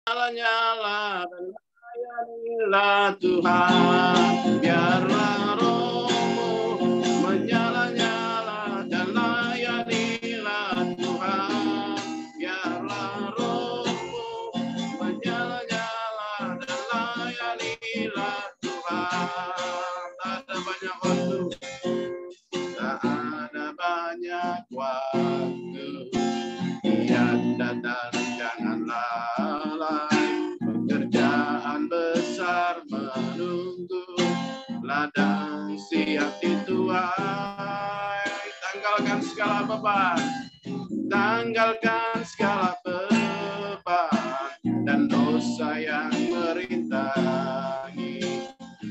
Nyala dan layanilah Tuhan, biarlah rohmu menyala-nyala dan layanilah Tuhan, biarlah rohmu menyala-nyala dan layanilah Tuhan. Tak ada banyak waktu, tak ada banyak waktu, Ia datang jangan lalai, pekerjaan besar menunggu, ladang siap dituai. Tanggalkan segala beban, tanggalkan segala beban dan dosa yang merintangi,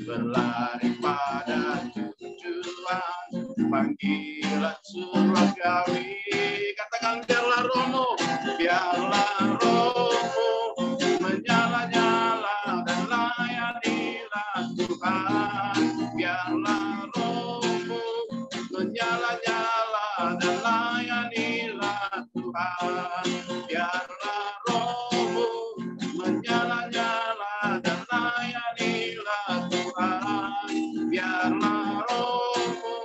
berlari pada tujuan panggilan surgawi. Katakan biarlah rohmu, biarlah rohmu menyala-nyala dan layanilah Tuhan, biarlah rohmu menyala-nyala dan layanilah Tuhan, biarlah rohmu menyala-nyala dan layanilah Tuhan, biarlah rohmu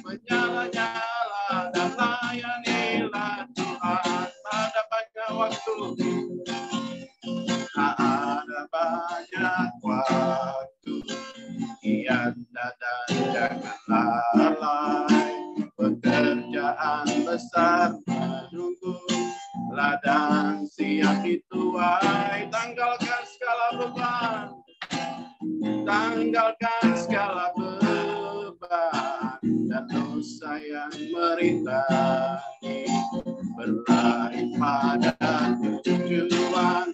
menyala-nyala dan layanilah Tuhan. Tak ada banyak waktu, tak ada banyak waktu, Ia datang jangan lalai, pekerjaan besar menunggu, ladang siap dituai. Tanggalkan segala beban, tanggalkan segala beban dan dosa yang merintangi, berlari pada tujuan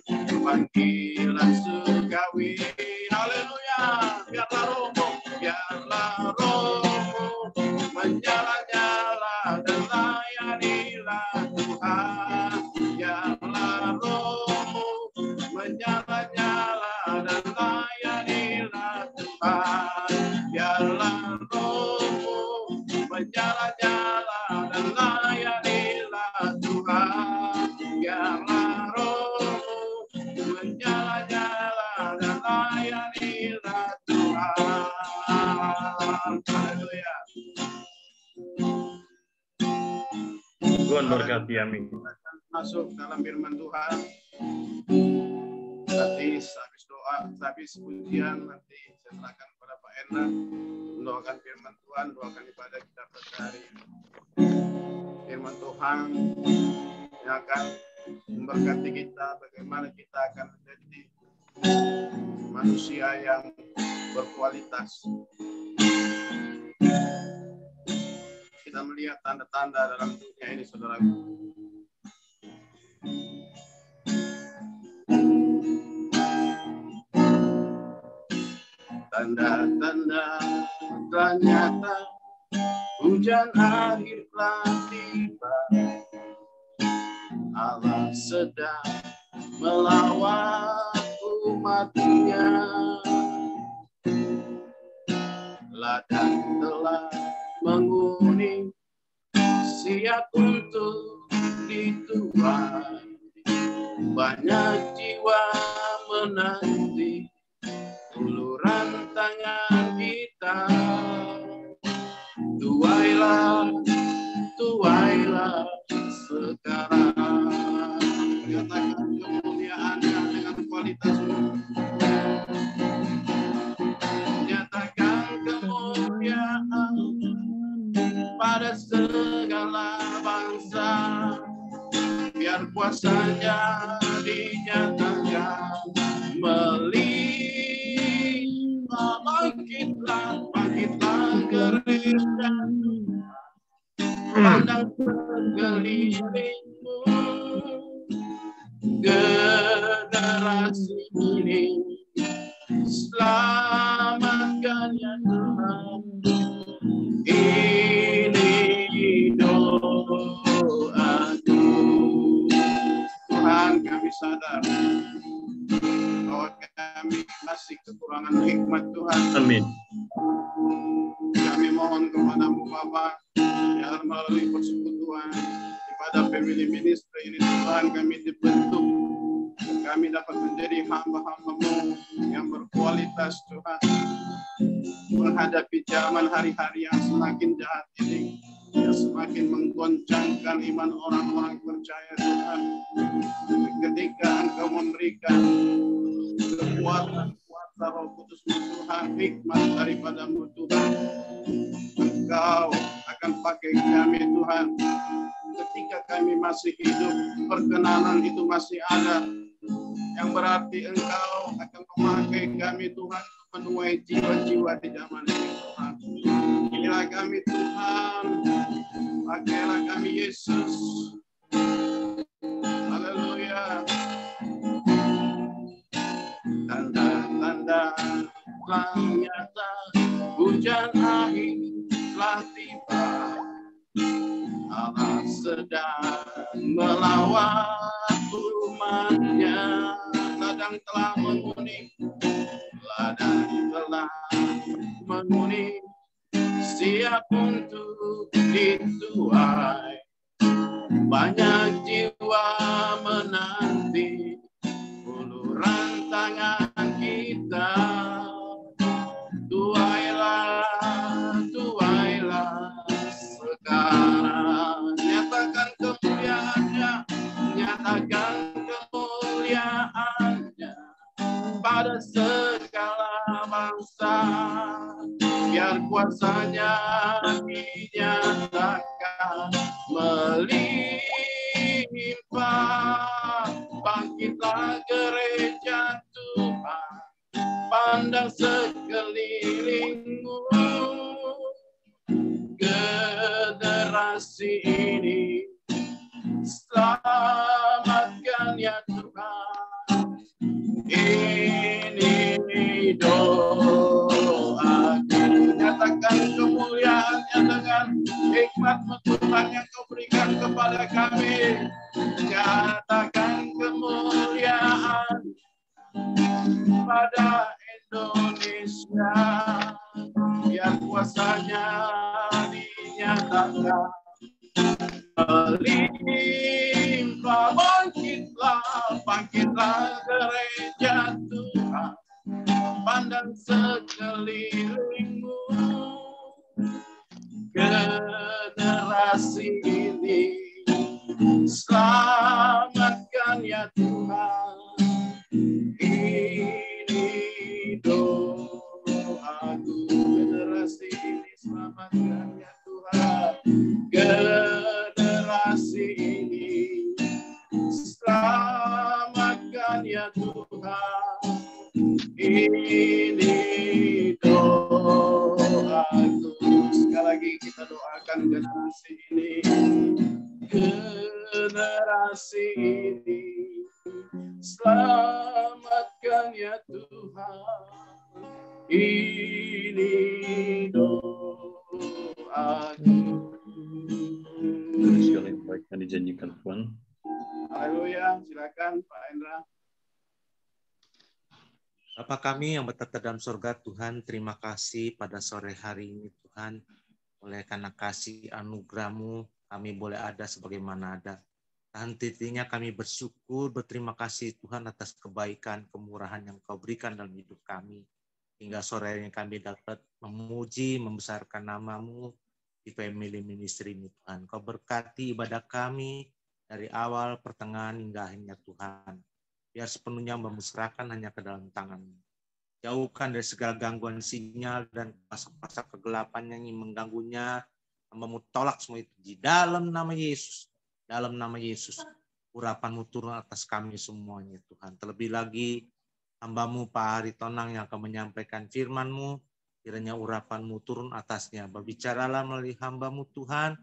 panggilan surgawi. Haleluya. Biarlah rohmu, biarlah rohmu menyala-nyala dan layanilah Tuhan, biarlah rohmu menyala-nyala dan layanilah Tuhan, biarlah rohmu menyala-nyala dan layanilah Tuhan, biarlah rohmu menyala-nyala dan layanilah Tuhan. Haleluya. Tuhan berkati, amin. Masuk dalam firman Tuhan. Nanti habis doa, habis pujian, nanti saya serahkan kepada Pak Enda mendoakan firman Tuhan, doakan ibadah kita pada hari ini. Firman Tuhan yang akan memberkati kita, bagaimana kita akan menjadi manusia yang berkualitas. Kita melihat tanda-tanda dalam dunia ini, saudaraku. Tanda-tanda ternyata hujan akhir telah tiba. Allah sedang melawat umat-Nya. Ladang telah menguning, siap untuk dituai. Banyak jiwa menanti uluran tangan kita. Tuailah, tuailah sekarang. Katakan kemuliaan-Nya dengan kualitasmu. Nyatakan kemuliaan pada segala bangsa. Biar kuasa-Nya dinyatakan. Melimpah, bangkitlah, bangkitlah gereja. Pandang sekelilingmu, generasi ini. Selamatkan ya Tuhan. Ini doaku. Tuhan, kami sadar bahwa kami masih kekurangan hikmat Tuhan. Amin. Kami mohon kepada-Mu Bapa, biar melalui persekutuan ibadah family ministry ini Tuhan kami dibentuk kami dapat menjadi hamba-hamba-Mu yang berkualitas Tuhan, menghadapi zaman hari-hari yang semakin jahat ini, yang semakin menggoncangkan iman orang-orang percaya Tuhan. Ketika Engkau memberikan kekuatan kuasa Roh Kudus Tuhan, hikmat daripada-Mu Tuhan, Engkau akan pakai kami Tuhan. Ketika kami masih hidup, perkenanan itu masih ada, yang berarti Engkau akan memakai kami Tuhan untuk menuai jiwa-jiwa di zaman ini Tuhan. Inilah kami Tuhan, pakailah kami Yesus. Haleluya. Tanda-tanda telah nyata, hujan akhir telah tiba. Allah sedang melawat umatnya, ladang telah menguning, siap untuk dituai. Banyak jiwa menanti uluran tangan kita. Tuailah sekarang, nyatakan kemuliaannya, nyatakan kemuliaannya pada segala bangsa, biar kuasanya dinyatakan melimpah. Bangkitlah gereja Tuhan, pandang sekelilingmu, generasi ini selamatkan ya Tuhan. Ini doaku, nyatakan kemuliaannya dengan hikmat Tuhan yang Kau berikan kepada kami. Nyatakan kemuliaan pada Indonesia, biar kuasanya dinyatakan melimpah. Bangkitlah gereja Tuhan, pandang sekelilingmu, generasi ini selamatkan ya Tuhan. Ini doaku, generasi ini selamatkan ya Tuhan. Generasi ini selamatkan ya Tuhan. Ini doaku. Sekali lagi kita doakan generasi ini. Generasi ini selamatkan ya Tuhan. Ini doaku. Segala yang baik yang dijanjikan Tuhan. Haleluya, silakan Pak Endra. Bapa kami yang bertata dalam surga, Tuhan, terima kasih pada sore hari ini Tuhan. Oleh karena kasih anugerah-Mu, kami boleh ada sebagaimana ada. Henti-hentinya kami bersyukur, berterima kasih Tuhan atas kebaikan, kemurahan yang Kau berikan dalam hidup kami. Hingga sore ini kami dapat memuji, membesarkan nama-Mu di family ministry ini Tuhan. Kau berkati ibadah kami dari awal, pertengahan, hingga akhirnya Tuhan. Biar sepenuhnya memusrahkan hanya ke dalam tangan-Mu. Jauhkan dari segala gangguan sinyal dan pasal-pasal kegelapan yang ingin mengganggunya. Hamba-Mu tolak semua itu di dalam nama Yesus. Dalam nama Yesus. Urapan-Mu turun atas kami semuanya Tuhan. Terlebih lagi hamba-Mu Pak Hari Tonang yang akan menyampaikan firman-Mu. Kiranya urapan-Mu turun atasnya. Berbicaralah melalui hamba-Mu Tuhan.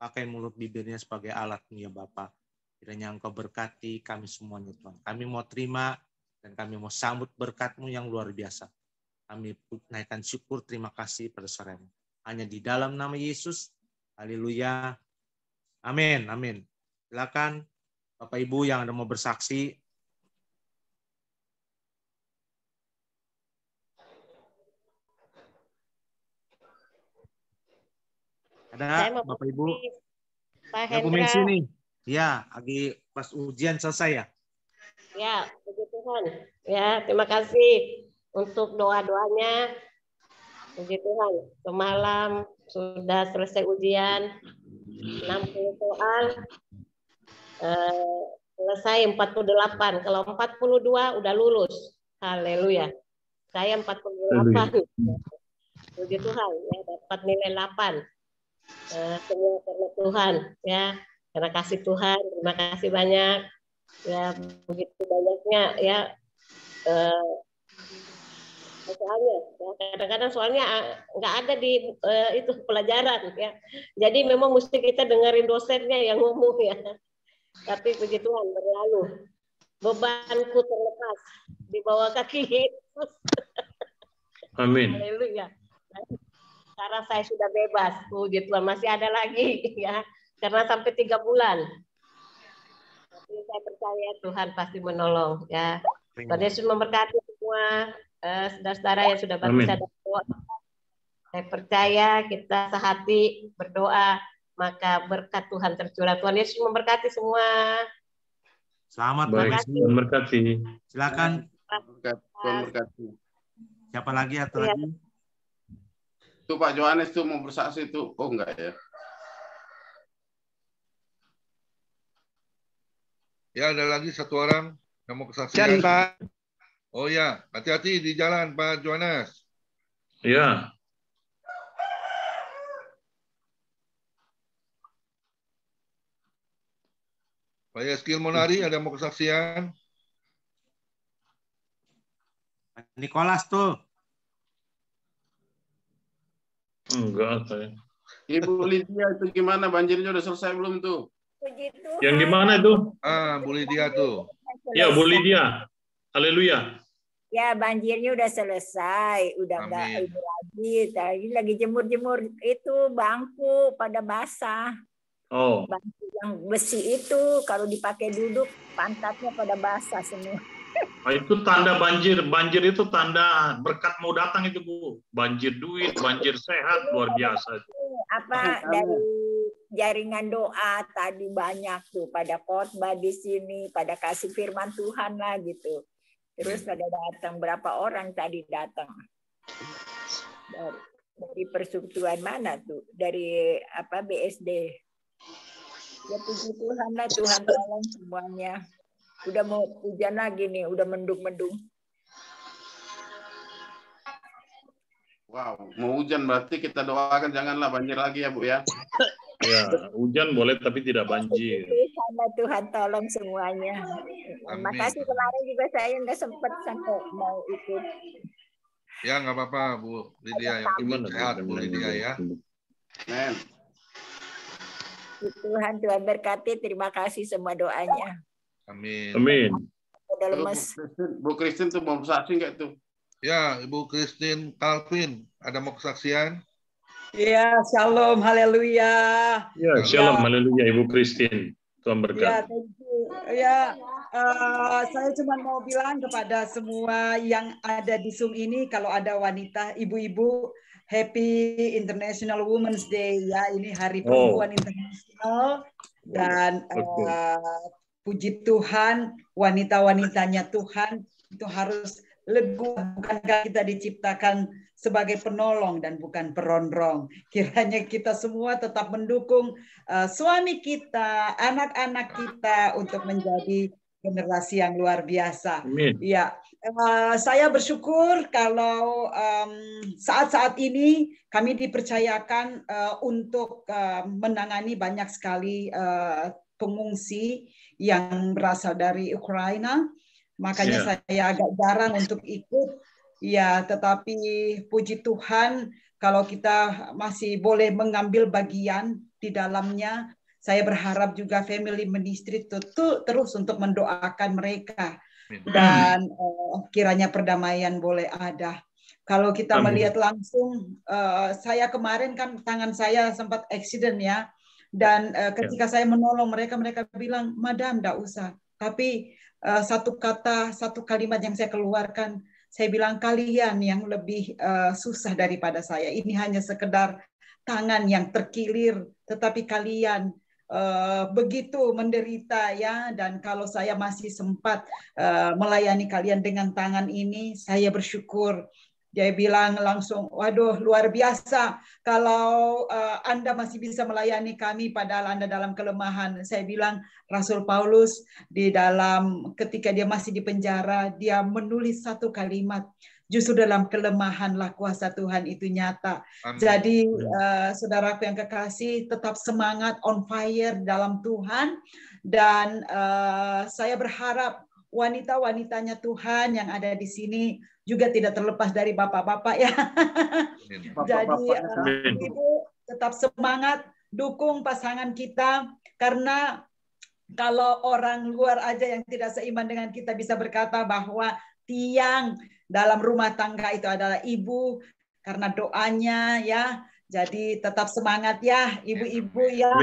Pakai mulut bibirnya sebagai alat-Mu ya Bapa. Kiranya Engkau berkati kami semuanya Tuhan. Kami mau terima dan kami mau sambut berkat-Mu yang luar biasa. Kami naikkan syukur, terima kasih pada sore ini. Hanya di dalam nama Yesus. Haleluya. Amin. Amin. Silakan Bapak Ibu yang ada mau bersaksi. Ada Bapak Ibu? Pak Ya, Bu Hendra. Messi nih. Ya, lagi pas ujian selesai ya. Ya, puji Tuhan. Ya, terima kasih untuk doa-doanya. Puji Tuhan. Semalam sudah selesai ujian 60 soal. Selesai 48. Kalau 42 udah lulus. Haleluya. Saya 48. Puji Tuhan, ya, dapat nilai 8. Semua karena Tuhan, ya. Karena kasih Tuhan, terima kasih banyak. Ya, begitu banyaknya, ya. Soalnya, ya, kadang-kadang soalnya nggak ada di itu pelajaran, ya. Jadi memang mesti kita dengerin dosennya yang ngomong, ya. Tapi puji Tuhan, berlalu. Bebanku terlepas di bawah kaki Yesus. Amin. Haleluya. Sekarang saya sudah bebas, puji Tuhan. Masih ada lagi, ya, karena sampai 3 bulan. Tapi saya percaya Tuhan pasti menolong, ya. Tuhan Yesus memberkati semua saudara-saudara yang sudah bantu saya berdoa. Saya percaya kita sehati berdoa, maka berkat Tuhan tercurah. Tuhan Yesus memberkati semua. Selamat. Baik, Tuhan berkati. Silakan. Tuhan berkati. Siapa lagi atau Ya. lagi? Itu Pak Johannes tuh mau bersaksi tuh. Oh enggak ya? Ya, ada lagi satu orang yang mau kesaksian. Pak. Oh ya, hati-hati di jalan Pak Johannes. Ya, Pak Yeskil Monari ada mau kesaksian? Nikolas tuh. enggak saya. Ibu Lydia itu gimana? Banjirnya udah selesai belum tuh? Yang di mana itu? Bu Lydia tuh. Ya, Bu Lydia. Haleluya. Ya, banjirnya udah selesai, udah nggak Amin. ini lagi. Tadi lagi jemur-jemur itu bangku pada basah. Oh, Bangku yang besi itu kalau dipakai duduk pantatnya pada basah semua. itu tanda banjir. Banjir itu tanda berkat mau datang itu, Bu. Banjir duit, banjir sehat, luar biasa. Apa dari jaringan doa tadi banyak tuh pada khotbah di sini, pada kasih firman Tuhan lah gitu. Terus pada datang berapa orang tadi datang dari persekutuan mana tuh? Dari apa BSD? Ya puji Tuhan lah, Tuhan tolong semuanya. Udah mau hujan lagi nih, udah mendung-mendung. Wow, mau hujan berarti kita doakan janganlah banjir lagi ya Bu ya. Ya, hujan boleh tapi tidak banjir. Tuhan tolong semuanya. Amin. Makasih kemarin juga saya nggak sempat sampai mau ikut. Ya, nggak apa-apa Bu Lydia. Yang penting Gimana, Bu? sehat Bu Lydia ya. Men. Tuhan berkati. Terima kasih semua doanya. Amin. Amin. Udah Tuh, lemes. Bu Christine tuh mau bersaksi nggak tuh? Ya, Ibu Christine Calvin ada mau kesaksian? Ya, shalom, haleluya. Ya, shalom, haleluya, Ibu Christine. Tuhan Ya, berkati. thank you. Ya, saya cuma mau bilang kepada semua yang ada di Zoom ini, kalau ada wanita, ibu-ibu, Happy International Women's Day ya. Ini Hari Perempuan Internasional dan puji Tuhan, wanita-wanitanya Tuhan itu harus lebih, bukankah kita diciptakan sebagai penolong dan bukan peronrong. Kiranya kita semua tetap mendukung suami kita, anak-anak kita untuk menjadi generasi yang luar biasa. Amin. Ya, saya bersyukur kalau saat-saat ini kami dipercayakan untuk menangani banyak sekali pengungsi yang berasal dari Ukraina. Makanya saya agak jarang untuk ikut. Ya, tetapi puji Tuhan kalau kita masih boleh mengambil bagian di dalamnya. Saya berharap juga family ministry terus untuk mendoakan mereka. Dan kiranya perdamaian boleh ada. Kalau kita melihat langsung, saya kemarin kan tangan saya sempat accident ya. Dan ketika saya menolong mereka, mereka bilang, Madam, enggak usah. Tapi satu kalimat yang saya keluarkan, saya bilang kalian yang lebih susah daripada saya. Ini hanya sekedar tangan yang terkilir, tetapi kalian begitu menderita ya, dan kalau saya masih sempat melayani kalian dengan tangan ini, saya bersyukur. Dia bilang langsung, waduh luar biasa kalau Anda masih bisa melayani kami padahal Anda dalam kelemahan. Saya bilang Rasul Paulus di dalam ketika dia masih di penjara, dia menulis satu kalimat, justru dalam kelemahanlah kuasa Tuhan itu nyata. Amin. Jadi saudaraku yang kekasih, tetap semangat, on fire dalam Tuhan. Dan saya berharap wanita-wanitanya Tuhan yang ada di sini juga tidak terlepas dari bapak-bapak ya. Jadi Ibu tetap semangat, dukung pasangan kita, karena kalau orang luar aja yang tidak seiman dengan kita bisa berkata bahwa tiang dalam rumah tangga itu adalah ibu, karena doanya ya. Jadi tetap semangat ya ibu-ibu ya.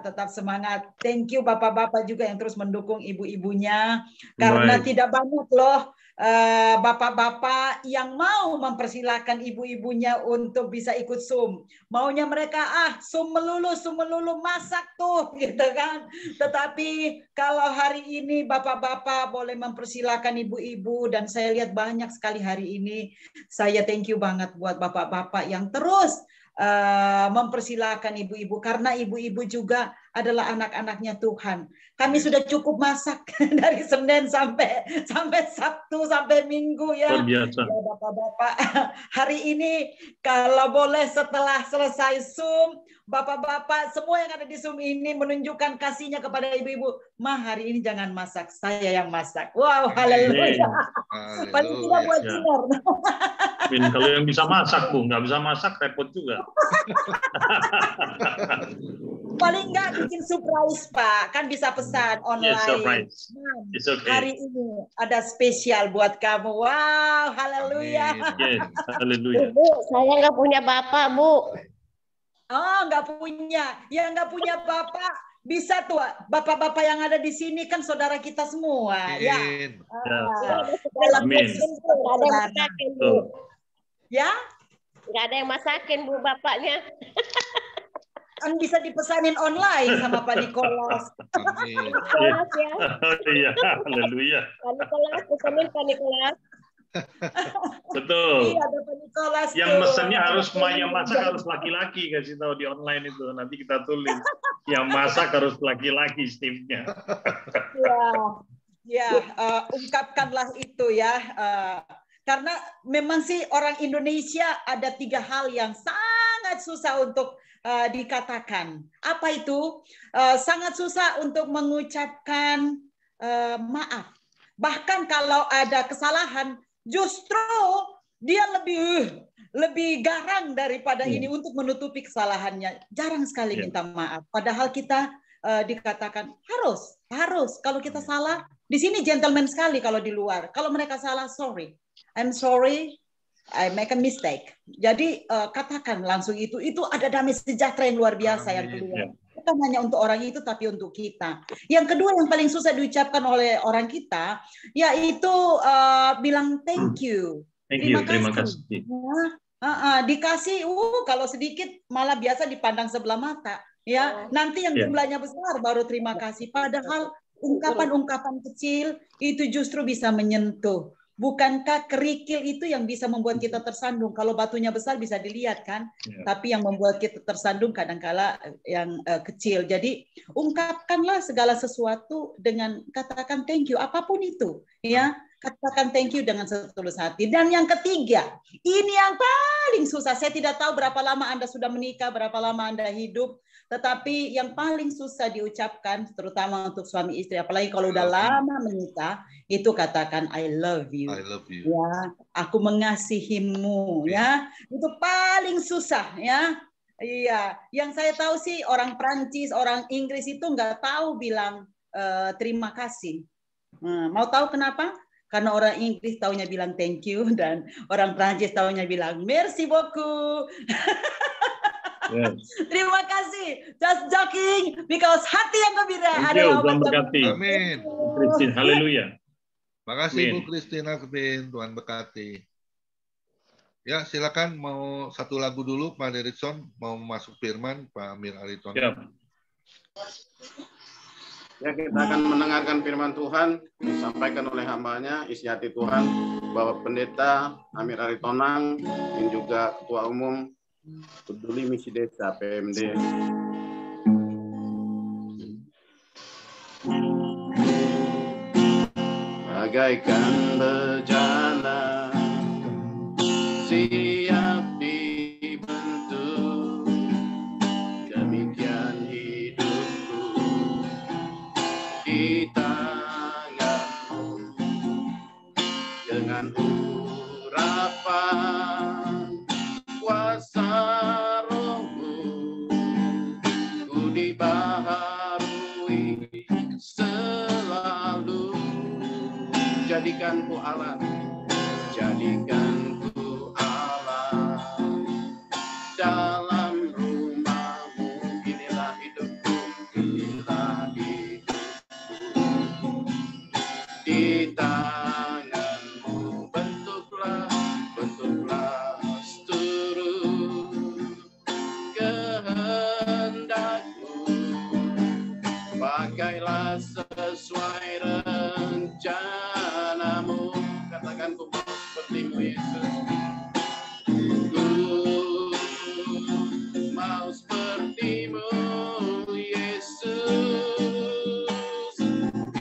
Tetap semangat. Thank you bapak-bapak juga yang terus mendukung ibu-ibunya, karena tidak banyak loh bapak-bapak yang mau mempersilahkan ibu-ibunya untuk bisa ikut Zoom. Maunya mereka Zoom melulu masak tuh gitu kan. Tetapi kalau hari ini bapak-bapak boleh mempersilahkan ibu-ibu, dan saya lihat banyak sekali hari ini. Saya thank you banget buat bapak-bapak yang terus mempersilahkan ibu-ibu, karena ibu-ibu juga adalah anak-anaknya Tuhan. Kami sudah cukup masak dari Senin sampai Sabtu sampai Minggu ya. Terbiasa. Ya bapak-bapak, hari ini kalau boleh setelah selesai Zoom, bapak-bapak semua yang ada di Zoom ini menunjukkan kasihnya kepada ibu-ibu. Hari ini jangan masak, saya yang masak. Wow, haleluya. Paling tidak buat dinner. Kalau yang bisa masak, Bu, nggak bisa masak repot juga. Paling nggak bikin surprise, Pak. Kan bisa pesan online. Yes, surprise. It's okay. Hari ini ada spesial buat kamu. Wow, haleluya. Yes, haleluya. Bu, saya nggak punya bapak, Bu. Oh, nggak punya. Ya nggak punya bapak. Bisa tuh, bapak-bapak yang ada di sini kan saudara kita semua. Ya. Amin. Nggak ada yang masakin, Bu. Ya? Nggak ada yang masakin, Bu, bapaknya. Kan bisa dipesanin online sama Pak Nikolas. Amin. Nikolas ya. Iya, haleluya. Pak Nikolas, pesanin Pak Nikolas. Betul. Iya, ada Pak Nikolas. Yang mesennya harus yang masak harus laki-laki, kasih tahu di online itu. Nanti kita tulis. Yang masak harus laki-laki Steve-nya. Ya, ungkapkanlah itu ya. Karena memang sih orang Indonesia ada 3 hal yang sangat susah untuk dikatakan. Apa itu? Sangat susah untuk mengucapkan maaf. Bahkan kalau ada kesalahan, justru dia lebih garang daripada ini untuk menutupi kesalahannya. Jarang sekali minta maaf. Padahal kita dikatakan harus. Kalau kita salah, di sini gentleman sekali kalau di luar. Kalau mereka salah, sorry. I'm sorry, I make a mistake. Jadi katakan langsung itu ada damai sejahtera yang luar biasa yang kedua. Bukan hanya untuk orang itu, tapi untuk kita. Yang kedua yang paling susah diucapkan oleh orang kita, yaitu bilang thank you. Terima kasih. Dikasih, kalau sedikit malah biasa dipandang sebelah mata. Ya, nanti yang jumlahnya besar baru terima kasih. Padahal ungkapan-ungkapan kecil itu justru bisa menyentuh. Bukankah kerikil itu yang bisa membuat kita tersandung? Kalau batunya besar bisa dilihat kan, tapi yang membuat kita tersandung kadangkala yang kecil. Jadi ungkapkanlah segala sesuatu dengan katakan thank you, apapun itu, ya. Katakan thank you dengan setulus hati. Dan yang ketiga, ini yang paling susah. Saya tidak tahu berapa lama Anda sudah menikah, berapa lama Anda hidup, tetapi yang paling susah diucapkan, terutama untuk suami istri, apalagi kalau udah lama menikah, itu katakan I love you. I love you. Ya, aku mengasihimu. Ya, itu paling susah. Ya, iya. Yang saya tahu sih orang Prancis, orang Inggris itu nggak tahu bilang terima kasih. Mau tahu kenapa? Karena orang Inggris taunya bilang thank you dan orang Prancis taunya bilang merci beaucoup. Yes. Terima kasih. Just joking because hati yang gembira Tuhan adalah obat berkati. Amin. Christine, haleluya. Makasih Amin. Bu Christina Kevin, Tuhan berkati. Ya, silakan mau satu lagu dulu Pak Derikson, mau masuk firman Pak Amir Ariton. Siap. Ya, kita akan mendengarkan firman Tuhan disampaikan oleh hambanya, isi hati Tuhan, Bapak Pendeta Amir Aritonang, dan juga Ketua Umum Peduli Misi Desa PMD. Bagaikan bejana siap dibentuk, demikian hidupku di tanganmu, dengan urapan kuasa Rohmu, ku dibaharui selalu. Jadikan ku alat, jadikan ku alat dalam rumahmu. Inilah hidupku, inilah hidupku, di tanganmu. Bentuklah, bentuklah seluruh kehendakmu, pakailah sesuai rencanamu. Katakan, ku mau sepertimu Yesus, ku mau sepertimu Yesus,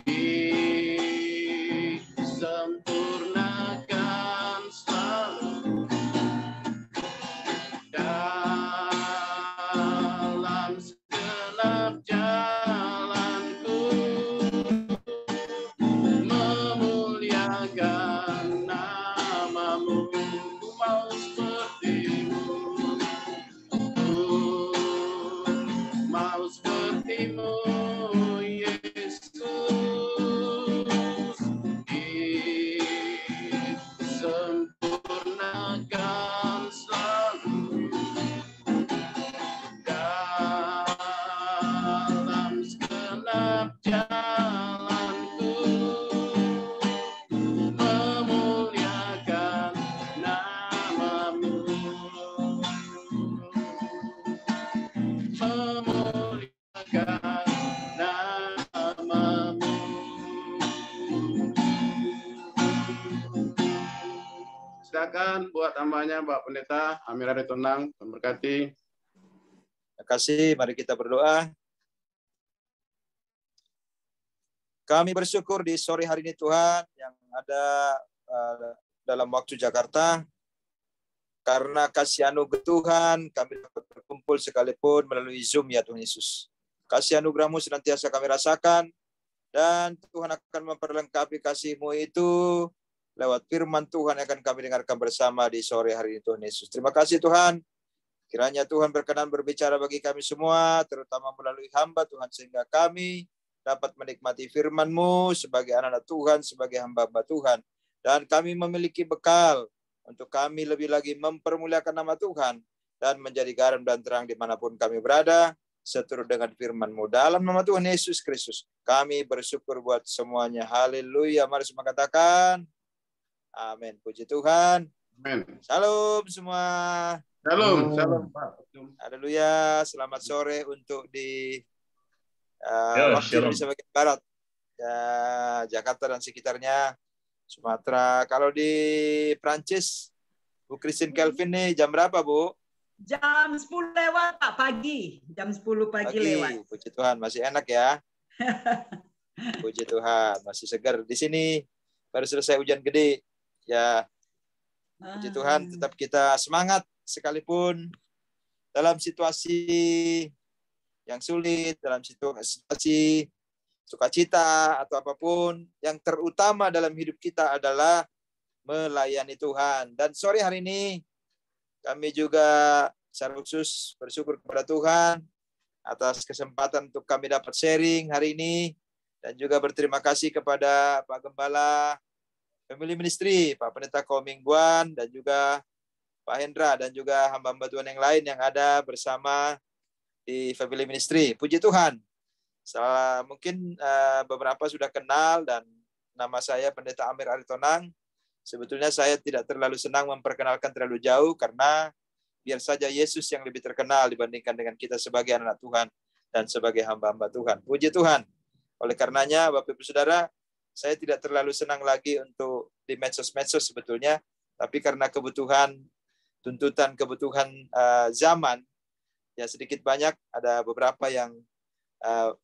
disempurnakan selalu dalam segenap jalanku, memuliakan namamu. Ku mau sepertimu, ku mau sepertimu Yesus, disempurnakan selalu dalam segenap jalanku, memuliakan namamu, memuliakan namamu. Silakan buat tambahnya Pak Pendeta Amir Aritonang, memberkati. Terima kasih, mari kita berdoa. Kami bersyukur di sore hari ini Tuhan yang ada dalam waktu Jakarta. Karena kasih anugerah Tuhan, kami dapat berkumpul sekalipun melalui Zoom ya Tuhan Yesus. Kasih anugerah-Mu senantiasa kami rasakan, dan Tuhan akan memperlengkapi kasih-Mu itu lewat firman Tuhan yang akan kami dengarkan bersama di sore hari ini Tuhan Yesus. Terima kasih Tuhan. Kiranya Tuhan berkenan berbicara bagi kami semua, terutama melalui hamba Tuhan, sehingga kami dapat menikmati firman-Mu sebagai anak-anak Tuhan, sebagai hamba-hamba Tuhan. Dan kami memiliki bekal untuk kami lebih lagi mempermuliakan nama Tuhan dan menjadi garam dan terang dimanapun kami berada, seturut dengan firman-Mu. Dalam nama Tuhan Yesus Kristus, kami bersyukur buat semuanya. Haleluya. Mari semua katakan, amin. Puji Tuhan. Amin. Shalom semua. Shalom, shalom Pak. Haleluya. Selamat sore untuk di waktu shalom. Indonesia bagian barat, ya, Jakarta dan sekitarnya, Sumatera. Kalau di Prancis, Bu Christine Kelvin nih jam berapa Bu? Jam 10 lewat Pak, pagi. Jam 10 pagi lewat. Puji Tuhan, masih enak ya. Puji Tuhan, masih segar. Di sini baru selesai hujan gede. Ya, puji Tuhan, tetap kita semangat sekalipun dalam situasi yang sulit, dalam situasi sukacita atau apapun, yang terutama dalam hidup kita adalah melayani Tuhan. Dan sore hari ini kami juga secara khusus bersyukur kepada Tuhan atas kesempatan untuk kami dapat sharing hari ini, dan juga berterima kasih kepada Pak Gembala Family Ministry, Pak Pendeta Koming Buan, dan juga Pak Hendra, dan juga hamba-hamba Tuhan yang lain yang ada bersama di Family Ministry. Puji Tuhan. Mungkin beberapa sudah kenal, dan nama saya Pendeta Amir Aritonang. Sebetulnya saya tidak terlalu senang memperkenalkan terlalu jauh, karena biar saja Yesus yang lebih terkenal dibandingkan dengan kita sebagai anak Tuhan. dan sebagai hamba-hamba Tuhan. Puji Tuhan. Oleh karenanya, Bapak Ibu Saudara, saya tidak terlalu senang lagi untuk di medsos-medsos sebetulnya, tapi karena kebutuhan, tuntutan kebutuhan zaman, ya sedikit banyak ada beberapa yang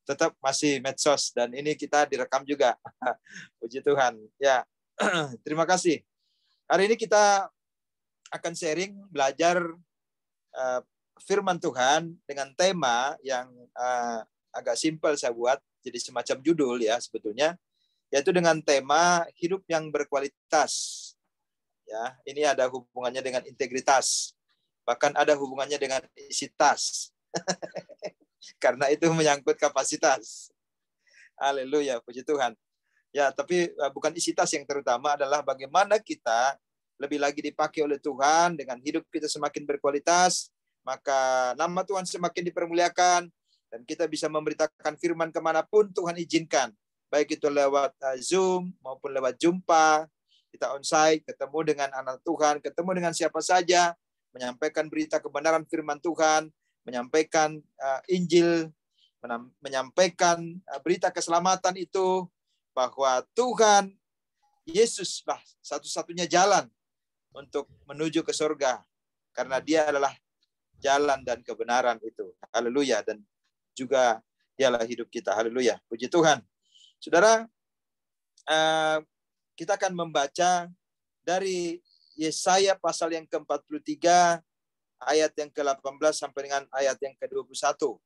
tetap masih medsos, dan ini kita direkam juga. Puji Tuhan. Ya, terima kasih. Hari ini kita akan sharing, belajar firman Tuhan dengan tema yang agak simpel saya buat, jadi semacam judul ya sebetulnya, yaitu dengan tema hidup yang berkualitas. Ya, ini ada hubungannya dengan integritas, bahkan ada hubungannya dengan isi tas. Karena itu menyangkut kapasitas. Haleluya, puji Tuhan. Ya, tapi bukan isi tas yang terutama, adalah bagaimana kita lebih lagi dipakai oleh Tuhan, dengan hidup kita semakin berkualitas, maka nama Tuhan semakin dipermuliakan, dan kita bisa memberitakan firman kemanapun Tuhan izinkan. Baik itu lewat Zoom, maupun lewat jumpa, kita onsite, ketemu dengan anak Tuhan, ketemu dengan siapa saja, menyampaikan berita kebenaran firman Tuhan, menyampaikan Injil, menyampaikan berita keselamatan itu, bahwa Tuhan Yesuslah satu-satunya jalan untuk menuju ke surga, karena Dia adalah jalan dan kebenaran itu. Haleluya. Dan juga Dialah hidup kita. Haleluya. Puji Tuhan. Saudara, kita akan membaca dari Yesaya pasal yang ke-43, ayat yang ke-18 sampai dengan ayat yang ke-21.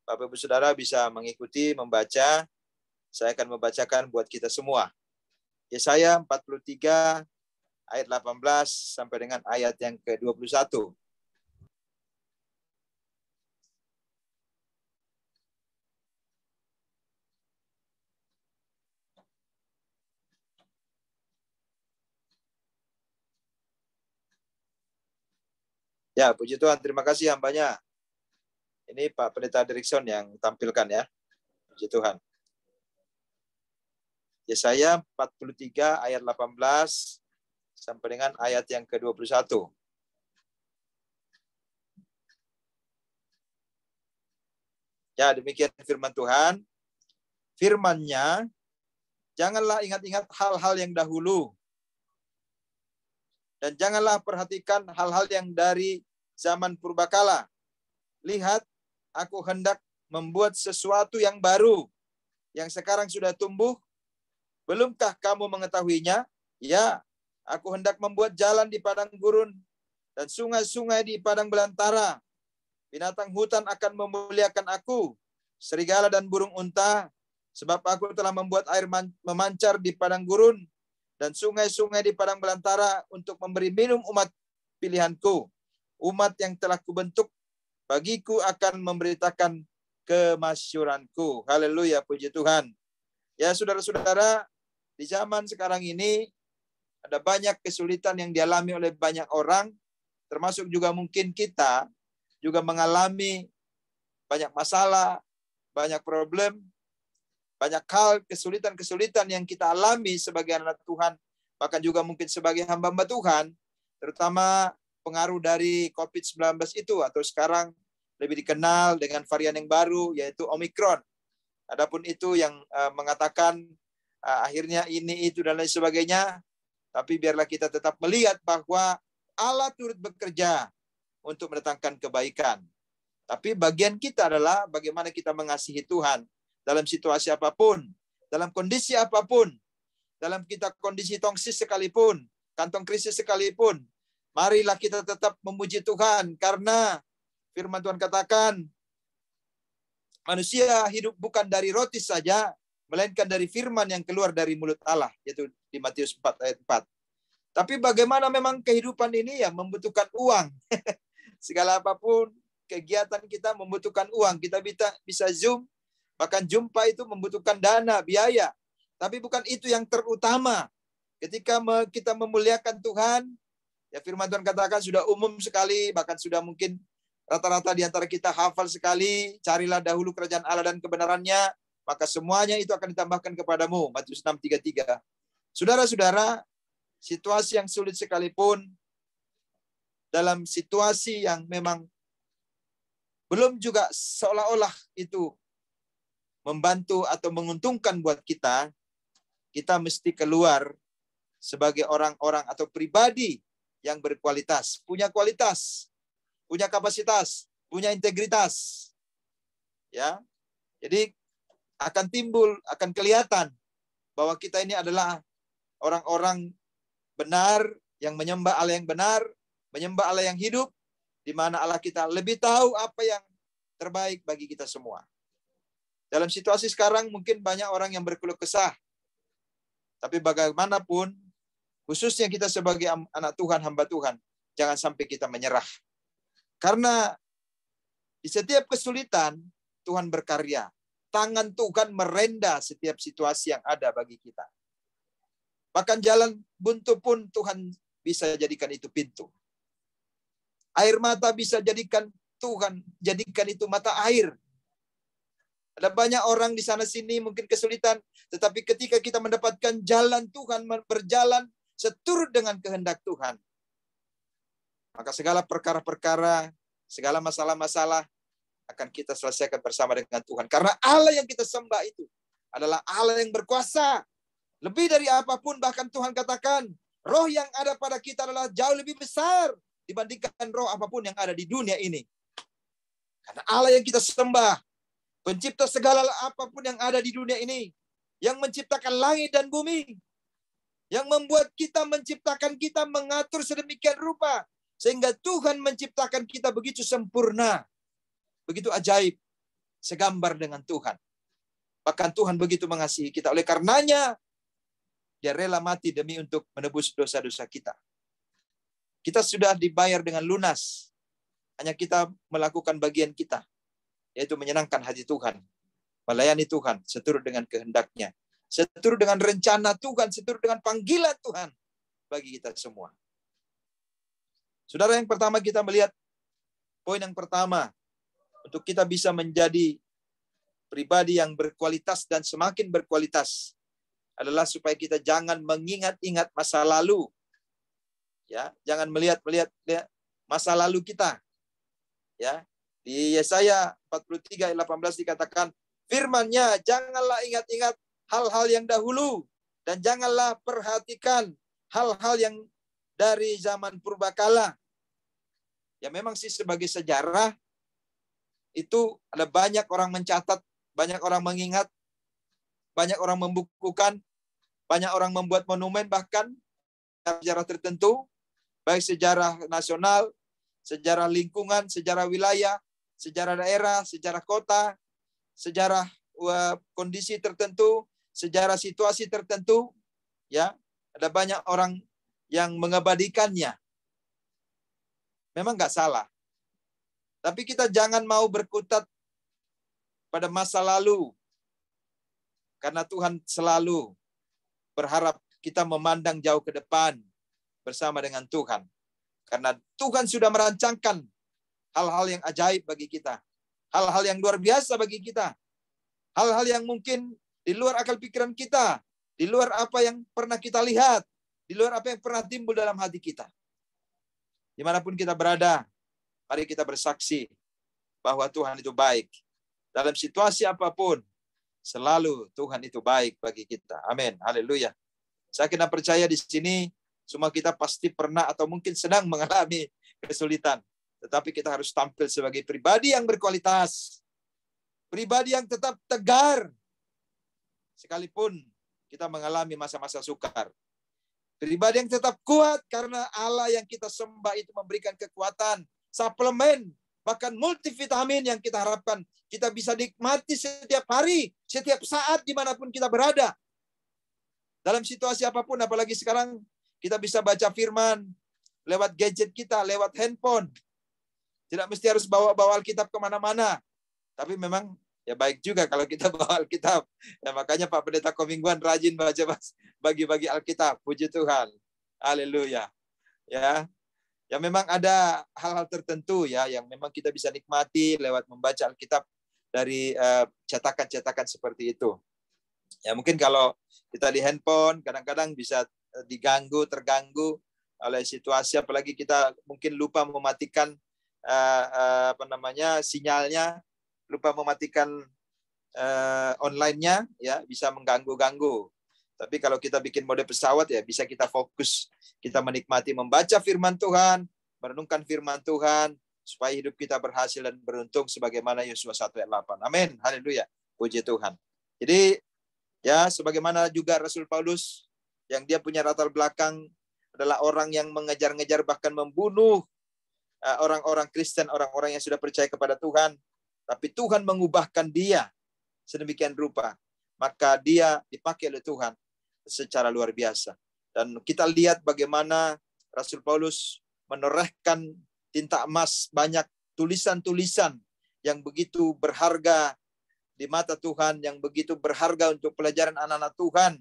Bapak Ibu Saudara bisa mengikuti, membaca. Saya akan membacakan buat kita semua. Yesaya 43 ayat 18 sampai dengan ayat yang ke-21. Ya, puji Tuhan. Terima kasih hambanya. Ini Pak Pendeta Derikson yang tampilkan ya. Puji Tuhan. Yesaya 43 ayat 18 sampai dengan ayat yang ke-21. Ya, demikian firman Tuhan. Firman-Nya, janganlah ingat-ingat hal-hal yang dahulu, dan janganlah perhatikan hal-hal yang dari zaman purbakala. Lihat, aku hendak membuat sesuatu yang baru, yang sekarang sudah tumbuh. Belumkah kamu mengetahuinya? Ya, aku hendak membuat jalan di padang gurun dan sungai-sungai di padang belantara. Binatang hutan akan memuliakan aku, serigala dan burung unta, sebab aku telah membuat air memancar di padang gurun dan sungai-sungai di padang belantara untuk memberi minum umat pilihanku. Umat yang telah kubentuk, bagiku akan memberitakan kemasyuranku. Haleluya, puji Tuhan. Ya, saudara-saudara, di zaman sekarang ini ada banyak kesulitan yang dialami oleh banyak orang, termasuk juga mungkin kita juga mengalami banyak masalah, banyak problem, banyak hal, kesulitan-kesulitan yang kita alami sebagai anak Tuhan, bahkan juga mungkin sebagai hamba-hamba Tuhan, terutama pengaruh dari COVID-19 itu, atau sekarang lebih dikenal dengan varian yang baru, yaitu Omikron. Adapun itu yang mengatakan akhirnya ini, itu, dan lain sebagainya. Tapi biarlah kita tetap melihat bahwa Allah turut bekerja untuk mendatangkan kebaikan. Tapi bagian kita adalah bagaimana kita mengasihi Tuhan dalam situasi apapun, dalam kondisi apapun, dalam kita kondisi tongsis sekalipun, kantong krisis sekalipun. Marilah kita tetap memuji Tuhan, karena firman Tuhan katakan, manusia hidup bukan dari roti saja, melainkan dari firman yang keluar dari mulut Allah, yaitu di Matius 4 ayat 4. Tapi bagaimana memang kehidupan ini ya membutuhkan uang. Segala apapun kegiatan kita membutuhkan uang. Kita bisa Zoom, bahkan jumpa itu membutuhkan dana, biaya. Tapi bukan itu yang terutama. Ketika kita memuliakan Tuhan, ya firman Tuhan katakan sudah umum sekali, bahkan sudah mungkin rata-rata di antara kita hafal sekali, carilah dahulu kerajaan Allah dan kebenarannya, maka semuanya itu akan ditambahkan kepadamu. Matius 6:33. Saudara-saudara, situasi yang sulit sekalipun, dalam situasi yang memang belum juga seolah-olah itu membantu atau menguntungkan buat kita, kita mesti keluar sebagai orang-orang atau pribadi yang berkualitas, punya kapasitas, punya integritas. Ya. Jadi akan timbul, akan kelihatan bahwa kita ini adalah orang-orang benar yang menyembah Allah yang benar, menyembah Allah yang hidup, di mana Allah kita lebih tahu apa yang terbaik bagi kita semua. Dalam situasi sekarang mungkin banyak orang yang berkeluh kesah. Tapi bagaimanapun, khususnya kita sebagai anak Tuhan, hamba Tuhan, jangan sampai kita menyerah. Karena di setiap kesulitan, Tuhan berkarya. Tangan Tuhan merenda setiap situasi yang ada bagi kita. Bahkan jalan buntu pun Tuhan bisa jadikan itu pintu. Air mata bisa Tuhan jadikan itu mata air. Ada banyak orang di sana sini mungkin kesulitan, tetapi ketika kita mendapatkan jalan Tuhan, berjalan seturut dengan kehendak Tuhan, maka segala perkara-perkara, segala masalah-masalah akan kita selesaikan bersama dengan Tuhan. Karena Allah yang kita sembah itu adalah Allah yang berkuasa. Lebih dari apapun, bahkan Tuhan katakan, roh yang ada pada kita adalah jauh lebih besar dibandingkan roh apapun yang ada di dunia ini. Karena Allah yang kita sembah, pencipta segala apapun yang ada di dunia ini, yang menciptakan langit dan bumi, yang membuat kita, menciptakan kita, mengatur sedemikian rupa, sehingga Tuhan menciptakan kita begitu sempurna, begitu ajaib, segambar dengan Tuhan. Bahkan Tuhan begitu mengasihi kita. Oleh karenanya, Dia rela mati demi untuk menebus dosa-dosa kita. Kita sudah dibayar dengan lunas. Hanya kita melakukan bagian kita, yaitu menyenangkan hati Tuhan, melayani Tuhan seturut dengan kehendak-Nya, seturut dengan rencana Tuhan, seturut dengan panggilan Tuhan bagi kita semua. Saudara, yang pertama kita melihat poin yang pertama, untuk kita bisa menjadi pribadi yang berkualitas dan semakin berkualitas adalah supaya kita jangan mengingat-ingat masa lalu. Ya, jangan melihat masa lalu kita. Ya, di Yesaya 43 ayat 18 dikatakan, firman-Nya, janganlah ingat-ingat hal-hal yang dahulu dan janganlah perhatikan hal-hal yang dari zaman purbakala. Ya memang sih sebagai sejarah itu ada banyak orang mencatat, banyak orang mengingat, banyak orang membukukan, banyak orang membuat monumen, bahkan sejarah tertentu, baik sejarah nasional, sejarah lingkungan, sejarah wilayah, sejarah daerah, sejarah kota, sejarah kondisi tertentu, sejarah situasi tertentu, ya ada banyak orang yang mengabadikannya. Memang nggak salah. Tapi kita jangan mau berkutat pada masa lalu. Karena Tuhan selalu berharap kita memandang jauh ke depan bersama dengan Tuhan. Karena Tuhan sudah merancangkan hal-hal yang ajaib bagi kita. Hal-hal yang luar biasa bagi kita. Hal-hal yang mungkin di luar akal pikiran kita. Di luar apa yang pernah kita lihat. Di luar apa yang pernah timbul dalam hati kita. Dimanapun kita berada, mari kita bersaksi bahwa Tuhan itu baik. Dalam situasi apapun, selalu Tuhan itu baik bagi kita. Amin. Haleluya. Saya kena percaya di sini, semua kita pasti pernah atau mungkin sedang mengalami kesulitan. Tetapi kita harus tampil sebagai pribadi yang berkualitas. Pribadi yang tetap tegar. Sekalipun kita mengalami masa-masa sukar. Pribadi yang tetap kuat karena Allah yang kita sembah itu memberikan kekuatan, suplemen, bahkan multivitamin yang kita harapkan kita bisa nikmati setiap hari, setiap saat dimanapun kita berada. Dalam situasi apapun, apalagi sekarang kita bisa baca firman lewat gadget kita, lewat handphone. Tidak mesti harus bawa Alkitab kemana-mana. Tapi memang ya baik juga kalau kita bawa Alkitab. Ya, makanya Pak Pendeta Komingguan rajin baca bagi-bagi Alkitab. Puji Tuhan. Haleluya. Ya memang ada hal-hal tertentu ya yang memang kita bisa nikmati lewat membaca Alkitab dari cetakan-cetakan seperti itu. Ya mungkin kalau kita di handphone kadang-kadang bisa terganggu oleh situasi, apalagi kita mungkin lupa mematikan sinyalnya, lupa mematikan online-nya, ya bisa mengganggu-ganggu. Tapi kalau kita bikin mode pesawat ya bisa kita fokus, kita menikmati membaca firman Tuhan, merenungkan firman Tuhan, supaya hidup kita berhasil dan beruntung sebagaimana Yosua 1 ayat 8. Amin. Haleluya. Puji Tuhan. Jadi ya sebagaimana juga Rasul Paulus yang dia punya latar belakang adalah orang yang mengejar-ngejar bahkan membunuh orang-orang Kristen, orang-orang yang sudah percaya kepada Tuhan. Tapi Tuhan mengubahkan dia sedemikian rupa. Maka dia dipakai oleh Tuhan secara luar biasa. Dan kita lihat bagaimana Rasul Paulus menorehkan tinta emas, banyak tulisan-tulisan yang begitu berharga di mata Tuhan, yang begitu berharga untuk pelajaran anak-anak Tuhan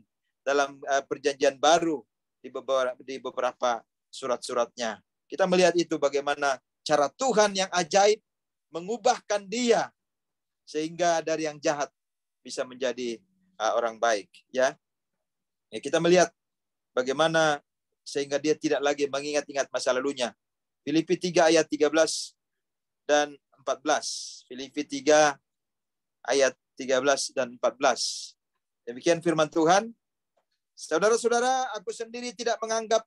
dalam perjanjian baru di beberapa surat-suratnya. Kita melihat itu bagaimana cara Tuhan yang ajaib mengubahkan dia sehingga dari yang jahat bisa menjadi orang baik, ya. Kita melihat bagaimana sehingga dia tidak lagi mengingat-ingat masa lalunya. Filipi 3 ayat 13 dan 14. Filipi 3 ayat 13 dan 14. Demikian firman Tuhan. Saudara-saudara, aku sendiri tidak menganggap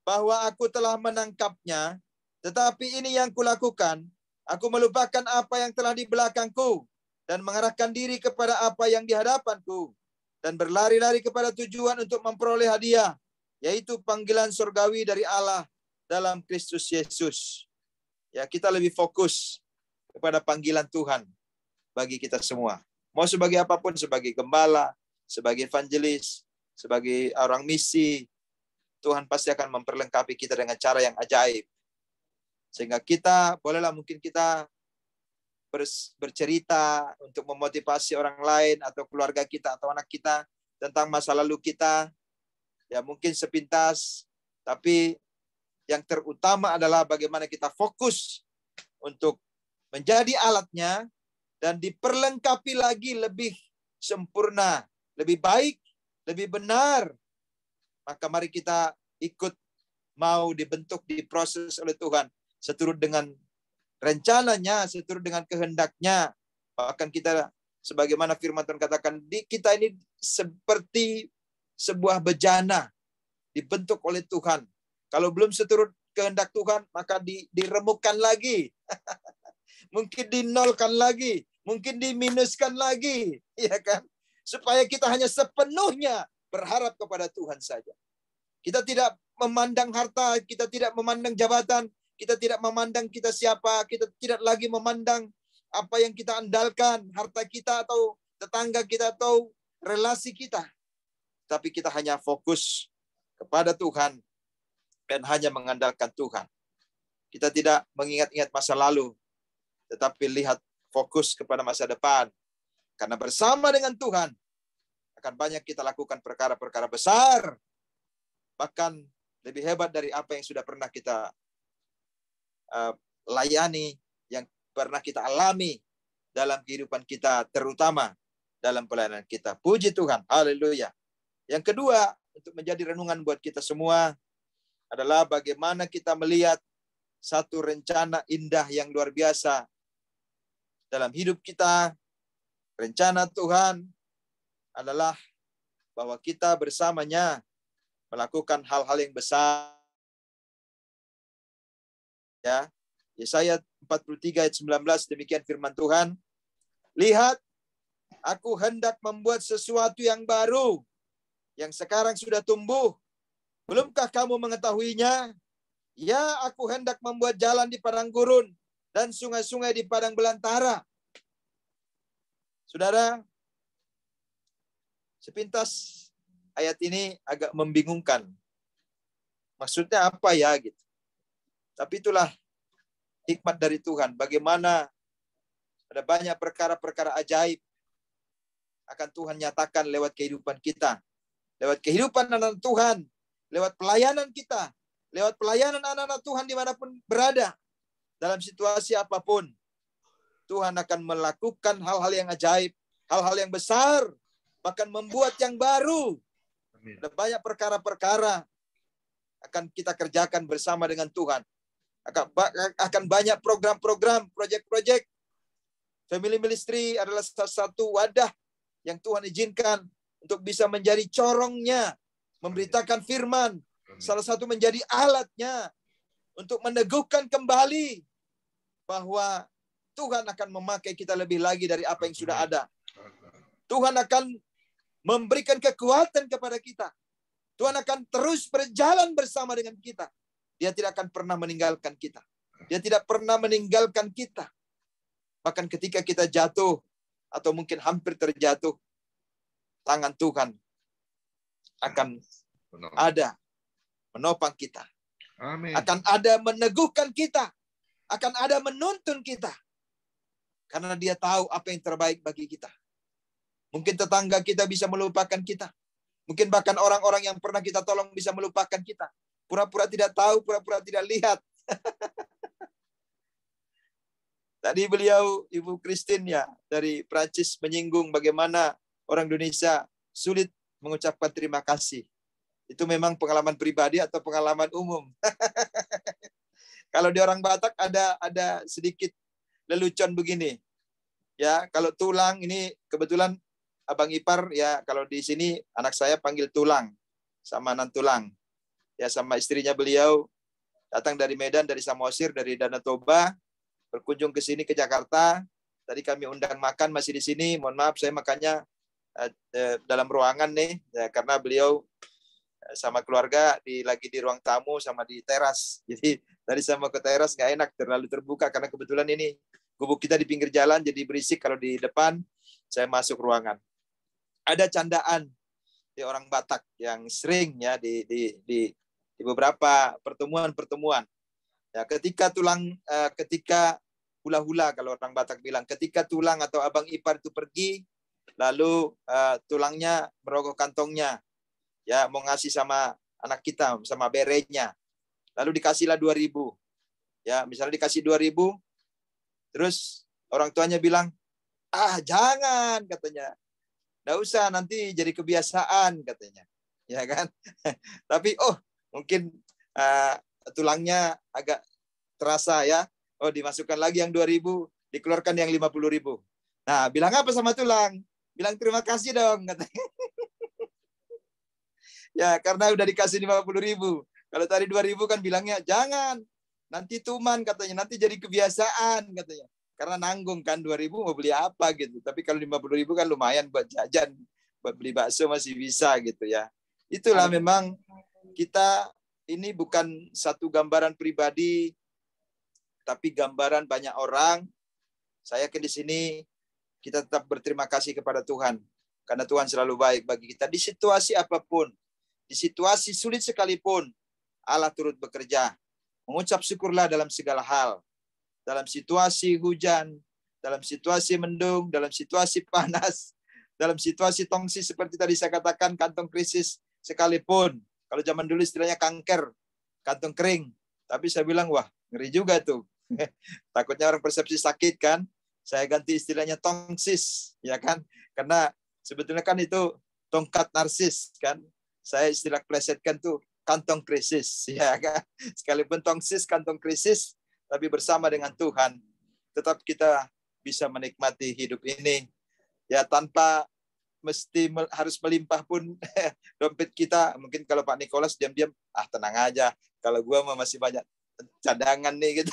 bahwa aku telah menangkapnya, tetapi ini yang kulakukan, aku melupakan apa yang telah di belakangku dan mengarahkan diri kepada apa yang di hadapanku dan berlari-lari kepada tujuan untuk memperoleh hadiah, yaitu panggilan surgawi dari Allah dalam Kristus Yesus. Ya, kita lebih fokus kepada panggilan Tuhan bagi kita semua. Mau sebagai apapun, sebagai gembala, sebagai evangelis, sebagai orang misi, Tuhan pasti akan memperlengkapi kita dengan cara yang ajaib. Sehingga kita, bolehlah mungkin kita bercerita untuk memotivasi orang lain atau keluarga kita atau anak kita tentang masa lalu kita. Ya mungkin sepintas, tapi yang terutama adalah bagaimana kita fokus untuk menjadi alatnya dan diperlengkapi lagi lebih sempurna, lebih baik, lebih benar. Maka mari kita ikut mau dibentuk, diproses oleh Tuhan seturut dengan rencananya, seturut dengan kehendaknya. Bahkan kita, sebagaimana firman Tuhan katakan, kita ini seperti sebuah bejana dibentuk oleh Tuhan. Kalau belum seturut kehendak Tuhan, maka diremukkan lagi. Mungkin dinolkan lagi, mungkin diminuskan lagi, ya kan? Supaya kita hanya sepenuhnya berharap kepada Tuhan saja. Kita tidak memandang harta, kita tidak memandang jabatan, kita tidak memandang kita siapa, kita tidak lagi memandang apa yang kita andalkan, harta kita atau tetangga kita atau relasi kita. Tapi kita hanya fokus kepada Tuhan dan hanya mengandalkan Tuhan. Kita tidak mengingat-ingat masa lalu, tetapi lihat fokus kepada masa depan. Karena bersama dengan Tuhan akan banyak kita lakukan perkara-perkara besar, bahkan lebih hebat dari apa yang sudah pernah kita layani, yang pernah kita alami dalam kehidupan kita, terutama dalam pelayanan kita. Puji Tuhan, haleluya. Yang kedua, untuk menjadi renungan buat kita semua adalah bagaimana kita melihat satu rencana indah yang luar biasa dalam hidup kita. Rencana Tuhan adalah bahwa kita bersamanya melakukan hal-hal yang besar. Ya, Yesaya 43 ayat 19, demikian firman Tuhan. Lihat, aku hendak membuat sesuatu yang baru, yang sekarang sudah tumbuh. Belumkah kamu mengetahuinya? Ya, aku hendak membuat jalan di padang gurun dan sungai-sungai di padang belantara. Saudara, sepintas ayat ini agak membingungkan. Maksudnya apa ya gitu. Tapi itulah hikmat dari Tuhan. Bagaimana ada banyak perkara-perkara ajaib akan Tuhan nyatakan lewat kehidupan kita. Lewat kehidupan anak-anak Tuhan. Lewat pelayanan kita. Lewat pelayanan anak-anak Tuhan dimanapun berada. Dalam situasi apapun. Tuhan akan melakukan hal-hal yang ajaib. Hal-hal yang besar. Bahkan membuat yang baru. Ada banyak perkara-perkara akan kita kerjakan bersama dengan Tuhan. Akan banyak program-program, proyek-proyek. Family ministry adalah salah satu wadah yang Tuhan izinkan untuk bisa menjadi corongnya, memberitakan firman. Salah satu menjadi alatnya untuk meneguhkan kembali bahwa Tuhan akan memakai kita lebih lagi dari apa yang sudah ada. Tuhan akan memberikan kekuatan kepada kita. Tuhan akan terus berjalan bersama dengan kita. Dia tidak akan pernah meninggalkan kita. Dia tidak pernah meninggalkan kita. Bahkan ketika kita jatuh atau mungkin hampir terjatuh, tangan Tuhan akan ada menopang kita. Amin. Akan ada meneguhkan kita. Akan ada menuntun kita. Karena dia tahu apa yang terbaik bagi kita. Mungkin tetangga kita bisa melupakan kita. Mungkin bahkan orang-orang yang pernah kita tolong bisa melupakan kita. Pura-pura tidak tahu, pura-pura tidak lihat. Tadi beliau, Ibu Christine ya, dari Prancis menyinggung bagaimana orang Indonesia sulit mengucapkan terima kasih. Itu memang pengalaman pribadi atau pengalaman umum. Kalau di orang Batak ada sedikit lelucon begini. Ya, kalau tulang ini kebetulan Abang Ipar ya, kalau di sini anak saya panggil tulang sama Nantulang. Ya, sama istrinya beliau datang dari Medan, dari Samosir, dari Danau Toba, berkunjung ke sini ke Jakarta. Tadi kami undang makan masih di sini. Mohon maaf saya makannya dalam ruangan nih ya, karena beliau sama keluarga lagi di ruang tamu sama di teras. Jadi tadi sama ke teras nggak enak, terlalu terbuka karena kebetulan ini gubuk kita di pinggir jalan jadi berisik kalau di depan. Saya masuk ruangan. Ada candaan di orang Batak yang sering ya di beberapa pertemuan. Ya, ketika hula-hula kalau orang Batak bilang, ketika tulang atau Abang Ipar itu pergi, lalu tulangnya merogoh kantongnya, ya mau ngasih sama anak kita, sama berenya, lalu dikasihlah 2.000, ya misalnya dikasih 2.000, terus orang tuanya bilang, jangan katanya, nggak usah nanti jadi kebiasaan katanya, ya kan? Tapi mungkin tulangnya agak terasa ya. Dimasukkan lagi yang 2.000, dikeluarkan yang 50.000. Nah, bilang apa sama tulang? Bilang terima kasih dong, katanya. Ya, karena udah dikasih 50.000. Kalau tadi 2.000 kan bilangnya, jangan. Nanti tuman katanya, nanti jadi kebiasaan katanya. Karena nanggung kan 2.000 mau beli apa gitu. Tapi kalau 50.000 kan lumayan buat jajan, buat beli bakso masih bisa gitu ya. Itulah memang kita ini bukan satu gambaran pribadi, tapi gambaran banyak orang. Saya yakin di sini kita tetap berterima kasih kepada Tuhan. Karena Tuhan selalu baik bagi kita. Di situasi apapun, di situasi sulit sekalipun, Allah turut bekerja. Mengucap syukurlah dalam segala hal. Dalam situasi hujan, dalam situasi mendung, dalam situasi panas, dalam situasi tongsi seperti tadi saya katakan, kantong krisis sekalipun. Kalau zaman dulu istilahnya kanker, kantong kering. Tapi saya bilang, wah ngeri juga tuh. Takutnya orang persepsi sakit kan. Saya ganti istilahnya tongsis, ya kan? Karena sebetulnya kan itu tongkat narsis kan. Saya istilah plesetkan tuh kantong krisis, ya kan? Sekalipun tongsis, kantong krisis, tapi bersama dengan Tuhan tetap kita bisa menikmati hidup ini. Ya tanpa mesti harus melimpah pun dompet kita. Mungkin kalau Pak Nikolas diam-diam, tenang aja. Kalau gua masih banyak cadangan nih gitu.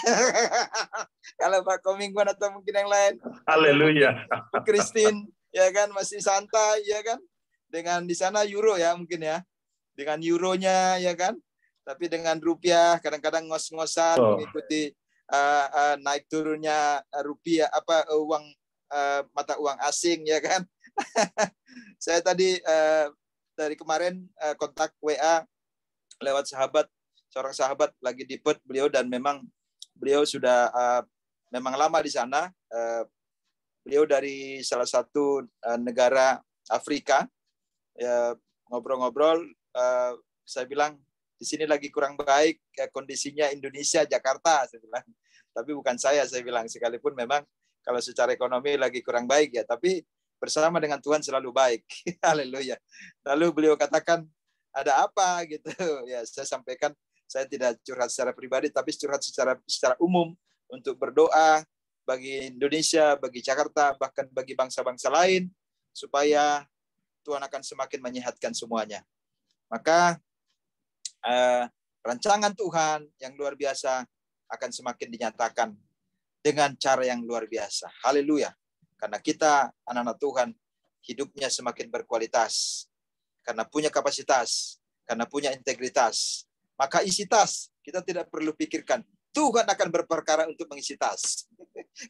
Kalau Pak Komingguan atau mungkin yang lain, haleluya, Bu Christine ya kan masih santai ya kan, dengan di sana euro ya mungkin ya, dengan euronya ya kan, tapi dengan rupiah kadang-kadang ngos-ngosan mengikuti naik turunnya rupiah uang mata uang asing ya kan. Saya tadi dari kemarin kontak WA lewat seorang sahabat lagi di Perth beliau, dan memang beliau sudah memang lama di sana. Beliau dari salah satu negara Afrika. Ya, ngobrol-ngobrol, saya bilang di sini lagi kurang baik kondisinya Indonesia, Jakarta, saya bilang. Tapi bukan saya bilang, sekalipun memang kalau secara ekonomi lagi kurang baik ya, tapi bersama dengan Tuhan selalu baik. Haleluya. Lalu beliau katakan, ada apa gitu? Ya, saya sampaikan Saya tidak curhat secara pribadi, tapi curhat secara umum untuk berdoa bagi Indonesia, bagi Jakarta, bahkan bagi bangsa-bangsa lain, supaya Tuhan akan semakin menyehatkan semuanya. Maka rancangan Tuhan yang luar biasa akan semakin dinyatakan dengan cara yang luar biasa. Haleluya. Karena kita anak-anak Tuhan hidupnya semakin berkualitas. Karena punya kapasitas, karena punya integritas. Maka isi tas, kita tidak perlu pikirkan. Tuhan akan berperkara untuk mengisi tas.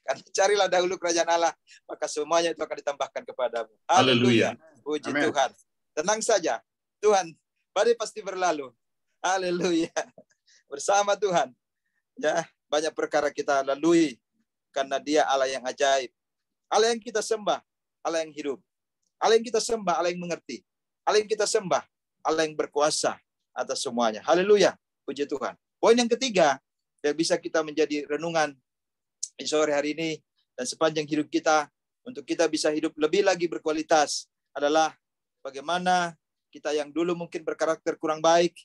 Karena carilah dahulu kerajaan Allah, maka semuanya itu akan ditambahkan kepadamu. Haleluya. Puji Amen. Tuhan. Tenang saja. Tuhan, badai pasti berlalu. Haleluya. Bersama Tuhan. Ya, banyak perkara kita lalui karena Dia Allah yang ajaib. Allah yang kita sembah, Allah yang hidup. Allah yang kita sembah, Allah yang mengerti. Allah yang kita sembah, Allah yang berkuasa atas semuanya. Haleluya. Puji Tuhan. Poin yang ketiga yang bisa kita menjadi renungan di sore hari ini dan sepanjang hidup kita untuk kita bisa hidup lebih lagi berkualitas adalah bagaimana kita yang dulu mungkin berkarakter kurang baik,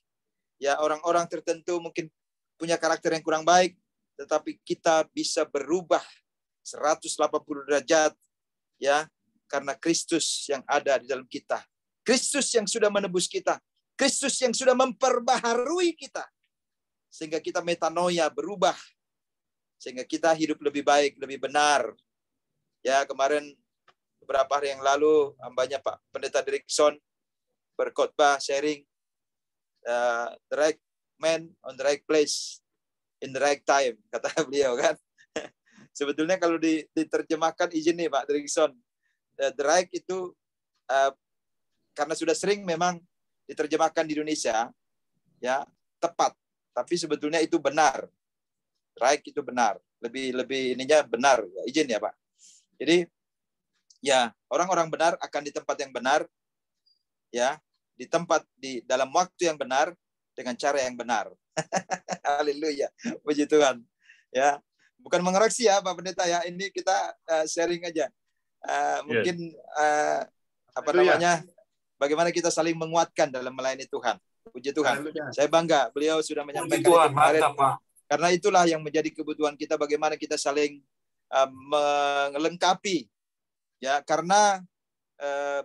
ya orang-orang tertentu mungkin punya karakter yang kurang baik, tetapi kita bisa berubah 180 derajat, ya, karena Kristus yang ada di dalam kita. Kristus yang sudah menebus kita. Kristus yang sudah memperbaharui kita. Sehingga kita metanoia, berubah. Sehingga kita hidup lebih baik, lebih benar. Ya, kemarin beberapa hari yang lalu, hambanya Pak Pendeta Dirikson berkhotbah, sharing, the right man on the right place, in the right time, kata beliau kan. Sebetulnya kalau diterjemahkan, izin nih Pak Dirikson, the right itu, karena sudah sering memang diterjemahkan di Indonesia, ya tepat. Tapi sebetulnya itu benar. Right itu benar. Lebih ininya benar. Izin ya Pak. Jadi ya orang-orang benar akan di tempat yang benar, ya di tempat di dalam waktu yang benar dengan cara yang benar. Haleluya. Puji Tuhan. Ya bukan mengoreksi ya Pak Pendeta ya. Ini kita sharing aja. Mungkin apa namanya? Bagaimana kita saling menguatkan dalam melayani Tuhan. Puji Tuhan. Saya bangga beliau sudah menyampaikan itu kemarin. Karena itulah yang menjadi kebutuhan kita, bagaimana kita saling melengkapi. Ya, karena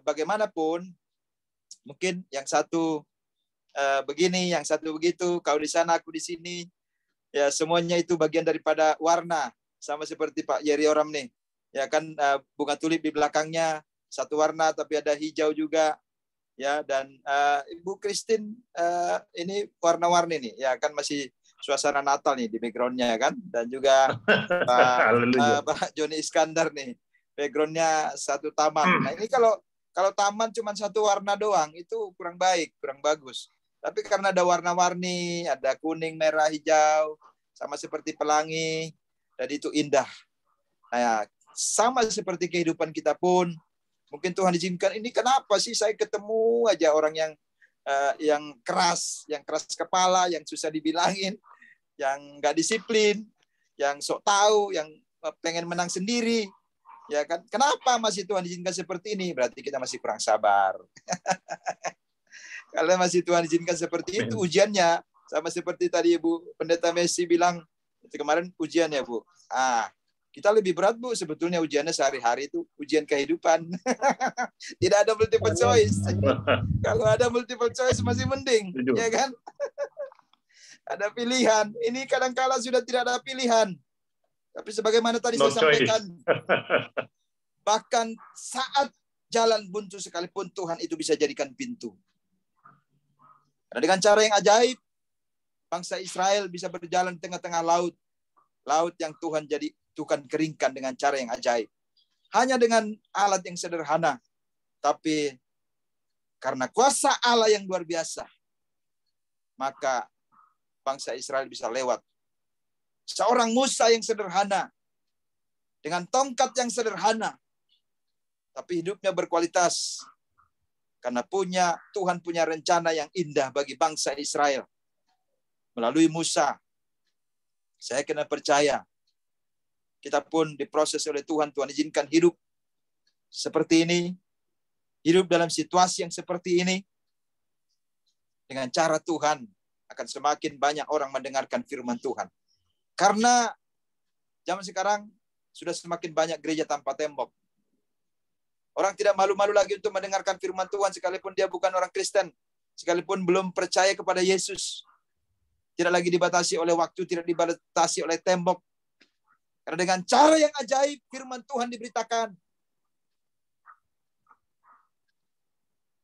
bagaimanapun mungkin yang satu begini, yang satu begitu, kau di sana, aku di sini. Ya, semuanya itu bagian daripada warna, sama seperti Pak Yeri Oram nih. Ya kan bunga tulip di belakangnya satu warna tapi ada hijau juga. Ya, dan Ibu Christine ini warna-warni nih, ya kan masih suasana Natal nih di backgroundnya kan, dan juga Pak Joni Iskandar nih backgroundnya satu taman. Nah ini kalau taman cuma satu warna doang itu kurang baik, kurang bagus. Tapi karena ada warna-warni, ada kuning, merah, hijau, sama seperti pelangi, dan itu indah. Nah, sama seperti kehidupan kita pun. Mungkin Tuhan izinkan, ini kenapa sih saya ketemu aja orang yang keras kepala, yang susah dibilangin, yang nggak disiplin, yang sok tahu, yang pengen menang sendiri, ya kan? Kenapa masih Tuhan izinkan seperti ini? Berarti kita masih kurang sabar. Kalau masih Tuhan izinkan seperti itu ujiannya, sama seperti tadi Ibu Pendeta Messi bilang itu kemarin ujian ya Bu. Kita lebih berat Bu, sebetulnya ujiannya sehari-hari itu ujian kehidupan. Tidak ada multiple choice. Kalau ada multiple choice masih mending, ya kan? Ada pilihan. Ini kadang-kala sudah tidak ada pilihan. Tapi sebagaimana tadi saya sampaikan, bahkan saat jalan buntu sekalipun Tuhan itu bisa jadikan pintu. Karena dengan cara yang ajaib, bangsa Israel bisa berjalan di tengah-tengah laut. Laut yang Tuhan keringkan dengan cara yang ajaib. Hanya dengan alat yang sederhana. Tapi karena kuasa Allah yang luar biasa, maka bangsa Israel bisa lewat. Seorang Musa yang sederhana, dengan tongkat yang sederhana, tapi hidupnya berkualitas. Karena Tuhan punya rencana yang indah bagi bangsa Israel. Melalui Musa, saya kena percaya, kita pun diproses oleh Tuhan. Tuhan izinkan hidup seperti ini, hidup dalam situasi yang seperti ini, dengan cara Tuhan akan semakin banyak orang mendengarkan firman Tuhan. Karena zaman sekarang sudah semakin banyak gereja tanpa tembok. Orang tidak malu-malu lagi untuk mendengarkan firman Tuhan sekalipun dia bukan orang Kristen, sekalipun belum percaya kepada Yesus. Tidak lagi dibatasi oleh waktu, tidak dibatasi oleh tembok. Karena dengan cara yang ajaib firman Tuhan diberitakan.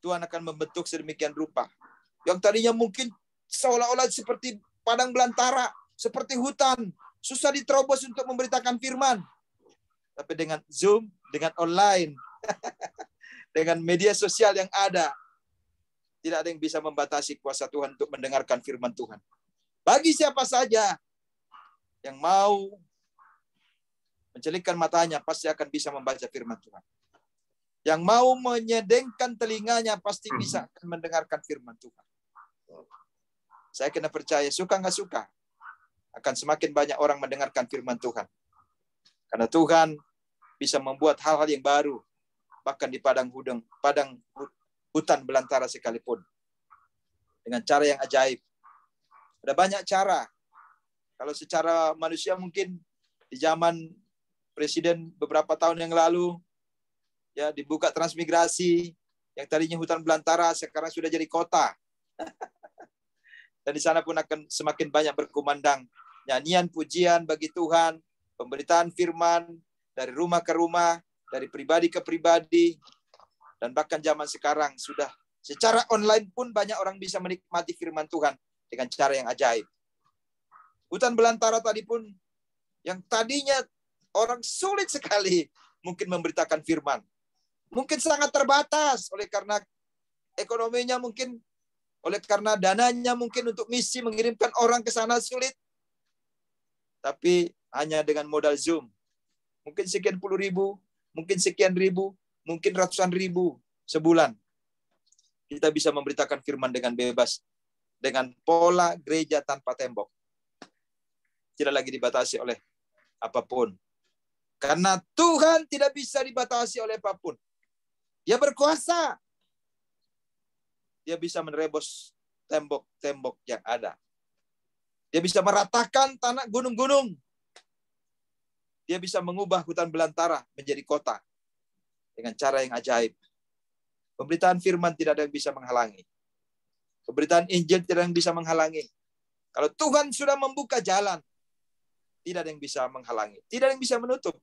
Tuhan akan membentuk sedemikian rupa. Yang tadinya mungkin seolah-olah seperti padang belantara, seperti hutan, susah diterobos untuk memberitakan firman. Tapi dengan Zoom, dengan online, dengan media sosial yang ada, tidak ada yang bisa membatasi kuasa Tuhan untuk mendengarkan firman Tuhan. Bagi siapa saja yang mau mencelikkan matanya, pasti akan bisa membaca firman Tuhan. Yang mau menyedengkan telinganya, pasti bisa akan mendengarkan firman Tuhan. Saya kena percaya, suka nggak suka, akan semakin banyak orang mendengarkan firman Tuhan. Karena Tuhan bisa membuat hal-hal yang baru, bahkan di padang hutan belantara sekalipun. Dengan cara yang ajaib. Ada banyak cara. Kalau secara manusia mungkin di zaman Presiden beberapa tahun yang lalu, ya dibuka transmigrasi, yang tadinya hutan belantara sekarang sudah jadi kota. Dan di sana pun akan semakin banyak berkumandang nyanyian pujian bagi Tuhan, pemberitaan firman dari rumah ke rumah, dari pribadi ke pribadi, dan bahkan zaman sekarang sudah secara online pun banyak orang bisa menikmati firman Tuhan dengan cara yang ajaib. Hutan belantara tadi pun yang tadinya orang sulit sekali mungkin memberitakan firman. Mungkin sangat terbatas oleh karena ekonominya mungkin, oleh karena dananya mungkin untuk misi mengirimkan orang ke sana sulit. Tapi hanya dengan modal Zoom. Mungkin sekian puluh ribu, mungkin sekian ribu, mungkin ratusan ribu sebulan. Kita bisa memberitakan firman dengan bebas. Dengan pola gereja tanpa tembok. Tidak lagi dibatasi oleh apapun. Karena Tuhan tidak bisa dibatasi oleh apapun. Dia berkuasa. Dia bisa menerobos tembok-tembok yang ada. Dia bisa meratakan tanah gunung-gunung. Dia bisa mengubah hutan belantara menjadi kota. Dengan cara yang ajaib. Pemberitaan firman tidak ada yang bisa menghalangi. Pemberitaan Injil tidak ada yang bisa menghalangi. Kalau Tuhan sudah membuka jalan, tidak ada yang bisa menghalangi. Tidak ada yang bisa menutup.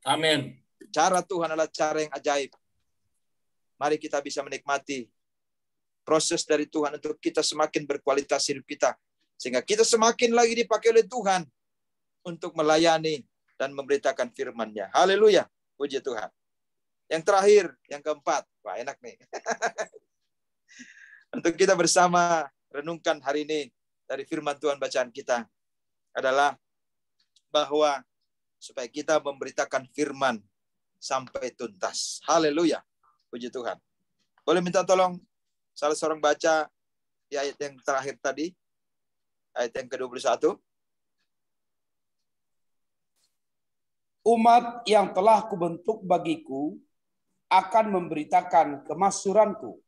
Amin. Cara Tuhan adalah cara yang ajaib. Mari kita bisa menikmati proses dari Tuhan untuk kita semakin berkualitas hidup kita. Sehingga kita semakin lagi dipakai oleh Tuhan untuk melayani dan memberitakan firman-Nya. Haleluya. Puji Tuhan. Yang terakhir, yang keempat. Wah, enak nih. Untuk kita bersama renungkan hari ini dari firman Tuhan bacaan kita adalah bahwa supaya kita memberitakan firman sampai tuntas. Haleluya. Puji Tuhan. Boleh minta tolong salah seorang baca di ayat yang terakhir tadi. Ayat yang ke-21. Umat yang telah kubentuk bagiku akan memberitakan kemasyhuranku.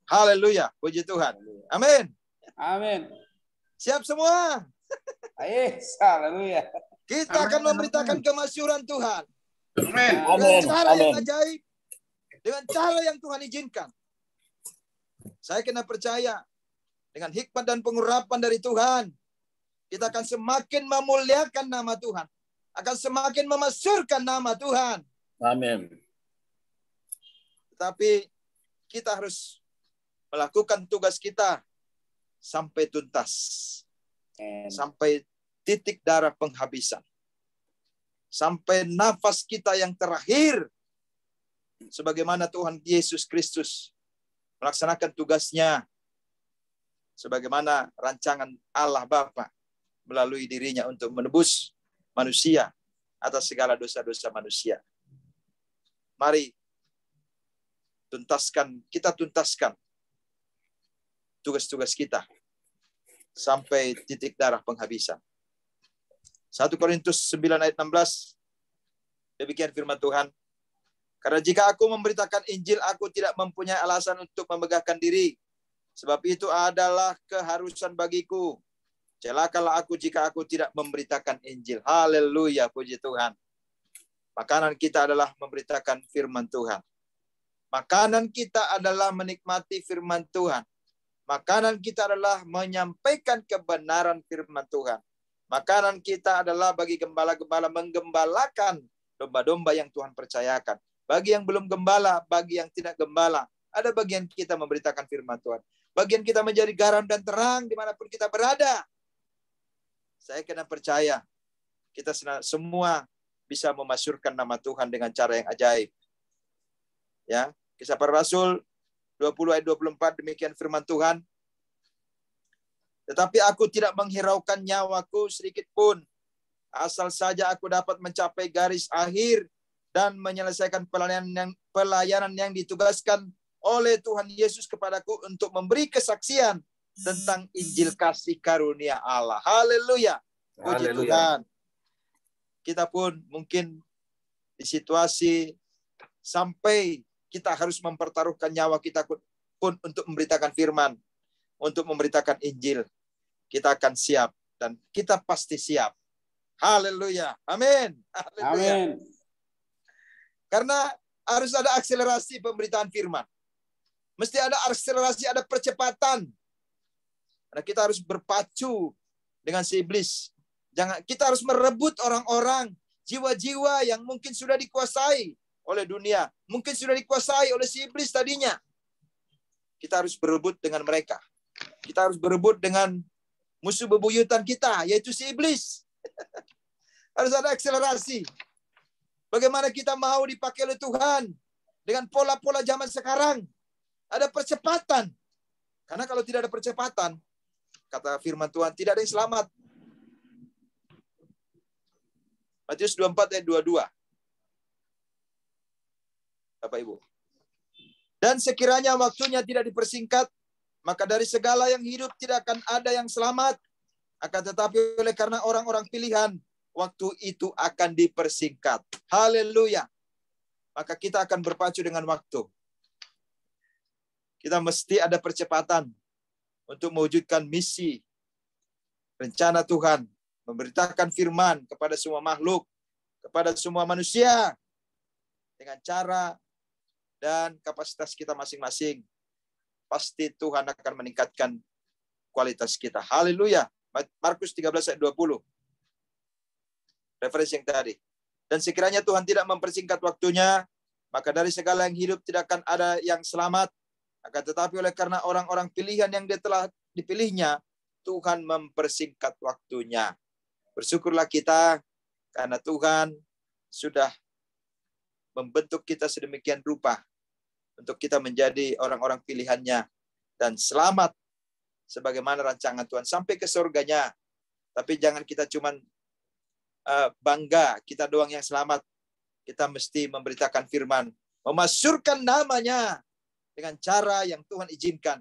Haleluya. Puji Tuhan. Amin. Amin. Siap semua? Haleluya. Kita akan memberitakan kemasyhuran Tuhan. Amin. Dengan cara yang ajaib. Dengan cara yang Tuhan izinkan. Saya kena percaya. Dengan hikmat dan pengurapan dari Tuhan. Kita akan semakin memuliakan nama Tuhan. Akan semakin memasyurkan nama Tuhan. Amin. Tetapi kita harus melakukan tugas kita sampai tuntas. Sampai titik darah penghabisan. Sampai nafas kita yang terakhir. Sebagaimana Tuhan Yesus Kristus melaksanakan tugasnya. Sebagaimana rancangan Allah Bapa melalui dirinya untuk menebus manusia atas segala dosa-dosa manusia. Mari kita tuntaskan tugas-tugas kita sampai titik darah penghabisan. 1 Korintus 9 ayat 16. Demikian firman Tuhan. Karena jika aku memberitakan Injil, aku tidak mempunyai alasan untuk memegahkan diri. Sebab itu adalah keharusan bagiku. Celakalah aku jika aku tidak memberitakan Injil. Haleluya, puji Tuhan. Makanan kita adalah memberitakan firman Tuhan. Makanan kita adalah menikmati firman Tuhan. Makanan kita adalah menyampaikan kebenaran firman Tuhan. Makanan kita adalah bagi gembala-gembala menggembalakan domba-domba yang Tuhan percayakan. Bagi yang belum gembala, bagi yang tidak gembala, ada bagian kita memberitakan firman Tuhan. Bagian kita menjadi garam dan terang dimanapun kita berada. Saya kena percaya, kita semua bisa memasyurkan nama Tuhan dengan cara yang ajaib. Ya, Kisah Para Rasul 20 ayat 24, demikian firman Tuhan. Tetapi aku tidak menghiraukan nyawaku sedikit pun, asal saja aku dapat mencapai garis akhir dan menyelesaikan pelayanan yang ditugaskan oleh Tuhan Yesus kepadaku untuk memberi kesaksian tentang Injil kasih karunia Allah. Haleluya. Puji Tuhan. Kita pun mungkin di situasi sampai kita harus mempertaruhkan nyawa kita pun untuk memberitakan firman, untuk memberitakan Injil. Kita akan siap dan kita pasti siap. Haleluya. Amin. Haleluya. Amin. Karena harus ada akselerasi pemberitaan firman. Mesti ada akselerasi, ada percepatan. Karena kita harus berpacu dengan si iblis. Kita harus merebut orang-orang, jiwa-jiwa yang mungkin sudah dikuasai oleh dunia, mungkin sudah dikuasai oleh si iblis tadinya. Kita harus berebut dengan mereka. Kita harus berebut dengan musuh bebuyutan kita, yaitu si iblis. Harus ada akselerasi. Bagaimana kita mau dipakai oleh Tuhan dengan pola-pola zaman sekarang? Ada percepatan. Karena kalau tidak ada percepatan, kata firman Tuhan, tidak ada yang selamat. Matius 24 ayat 22. Bapak Ibu. Dan sekiranya waktunya tidak dipersingkat, maka dari segala yang hidup tidak akan ada yang selamat. Akan tetapi oleh karena orang-orang pilihan, waktu itu akan dipersingkat. Haleluya. Maka kita akan berpacu dengan waktu. Kita mesti ada percepatan untuk mewujudkan misi, rencana Tuhan, memberitakan firman kepada semua makhluk, kepada semua manusia, dengan cara dan kapasitas kita masing-masing. Pasti Tuhan akan meningkatkan kualitas kita. Haleluya. Markus 13 ayat 20. Referensi yang tadi. Dan sekiranya Tuhan tidak mempersingkat waktunya, maka dari segala yang hidup tidak akan ada yang selamat. Akan tetapi oleh karena orang-orang pilihan yang dia telah dipilihnya, Tuhan mempersingkat waktunya. Bersyukurlah kita karena Tuhan sudah membentuk kita sedemikian rupa untuk kita menjadi orang-orang pilihannya dan selamat sebagaimana rancangan Tuhan sampai ke surganya. Tapi jangan kita cuman bangga kita doang yang selamat. Kita mesti memberitakan firman, memasyurkan namanya dengan cara yang Tuhan izinkan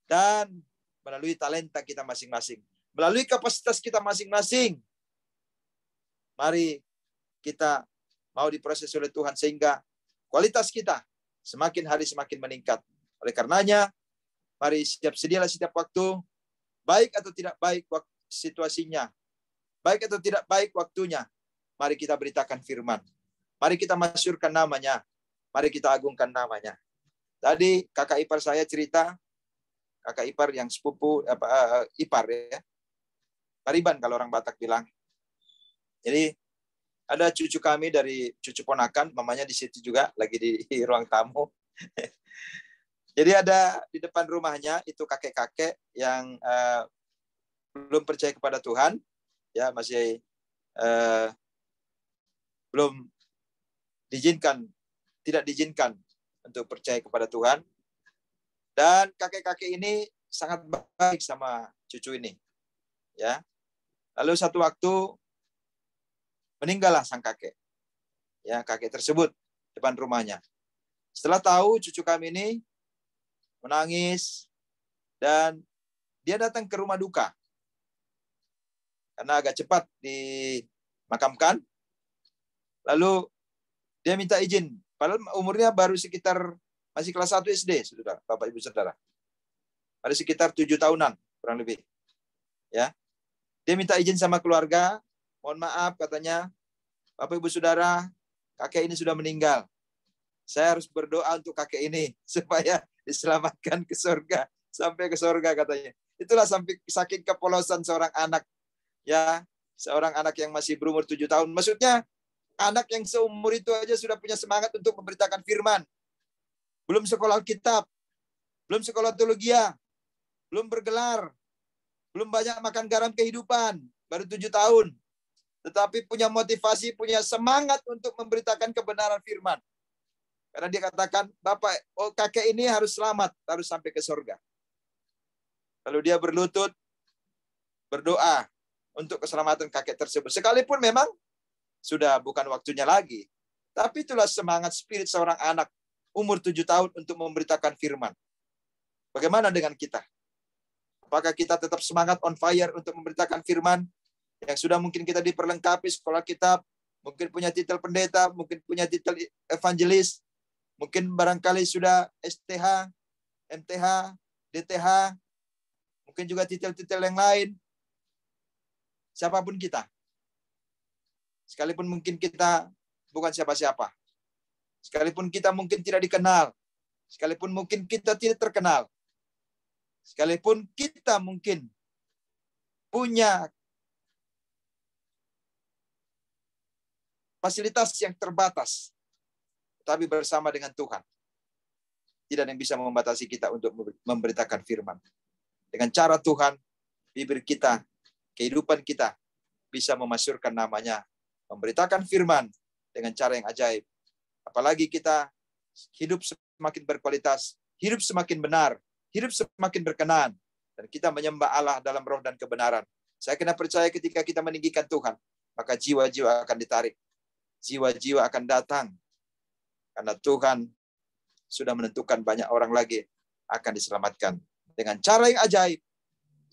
dan melalui talenta kita masing-masing, melalui kapasitas kita masing-masing. Mari kita mau diproses oleh Tuhan sehingga kualitas kita semakin hari semakin meningkat. Oleh karenanya, mari sedialah setiap waktu, baik atau tidak baik situasinya, baik atau tidak baik waktunya, mari kita beritakan firman. Mari kita masyurkan namanya. Mari kita agungkan namanya. Tadi kakak ipar saya cerita, kakak ipar yang sepupu, ipar ya. Pariban kalau orang Batak bilang. Jadi ada cucu kami dari cucu ponakan, mamanya di situ juga, lagi di ruang tamu. Jadi ada di depan rumahnya itu kakek-kakek yang belum percaya kepada Tuhan, ya masih belum tidak diizinkan untuk percaya kepada Tuhan. Dan kakek-kakek ini sangat baik sama cucu ini. Ya. Lalu satu waktu meninggallah sang kakek. Ya, kakek tersebut depan rumahnya. Setelah tahu cucu kami ini menangis dan dia datang ke rumah duka. Karena agak cepat dimakamkan. Lalu dia minta izin. Padahal umurnya baru sekitar masih kelas 1 SD, saudara, Bapak Ibu Saudara. Ada sekitar 7 tahunan kurang lebih. Ya. Dia minta izin sama keluarga, mohon maaf katanya, Bapak Ibu Saudara, kakek ini sudah meninggal. Saya harus berdoa untuk kakek ini supaya diselamatkan ke surga, sampai ke surga katanya. Itulah sampai saking kepolosan seorang anak, ya, seorang anak yang masih berumur 7 tahun. Maksudnya anak yang seumur itu aja sudah punya semangat untuk memberitakan firman. Belum sekolah kitab, belum sekolah teologi, belum bergelar, belum banyak makan garam kehidupan, baru 7 tahun. Tetapi punya motivasi, punya semangat untuk memberitakan kebenaran firman. Karena dia katakan, Bapak, kakek ini harus selamat, harus sampai ke surga. Lalu dia berlutut, berdoa untuk keselamatan kakek tersebut. Sekalipun memang sudah bukan waktunya lagi. Tapi itulah semangat spirit seorang anak umur 7 tahun untuk memberitakan firman. Bagaimana dengan kita? Apakah kita tetap semangat on fire untuk memberitakan firman? Yang sudah mungkin kita diperlengkapi sekolah kitab, mungkin punya titel pendeta, mungkin punya titel evangelis, mungkin barangkali sudah STH, MTH, DTH, mungkin juga titel-titel yang lain. Siapapun kita. Sekalipun mungkin kita bukan siapa-siapa. Sekalipun kita mungkin tidak dikenal. Sekalipun mungkin kita tidak terkenal. Sekalipun kita mungkin punya fasilitas yang terbatas. Tapi bersama dengan Tuhan. Tidak ada yang bisa membatasi kita untuk memberitakan firman. Dengan cara Tuhan, bibir kita, kehidupan kita bisa memasyurkan namanya. Memberitakan firman dengan cara yang ajaib. Apalagi kita hidup semakin berkualitas, hidup semakin benar, hidup semakin berkenan. Dan kita menyembah Allah dalam roh dan kebenaran. Saya kena percaya ketika kita meninggikan Tuhan, maka jiwa-jiwa akan ditarik. Jiwa-jiwa akan datang. Karena Tuhan sudah menentukan banyak orang lagi akan diselamatkan. Dengan cara yang ajaib,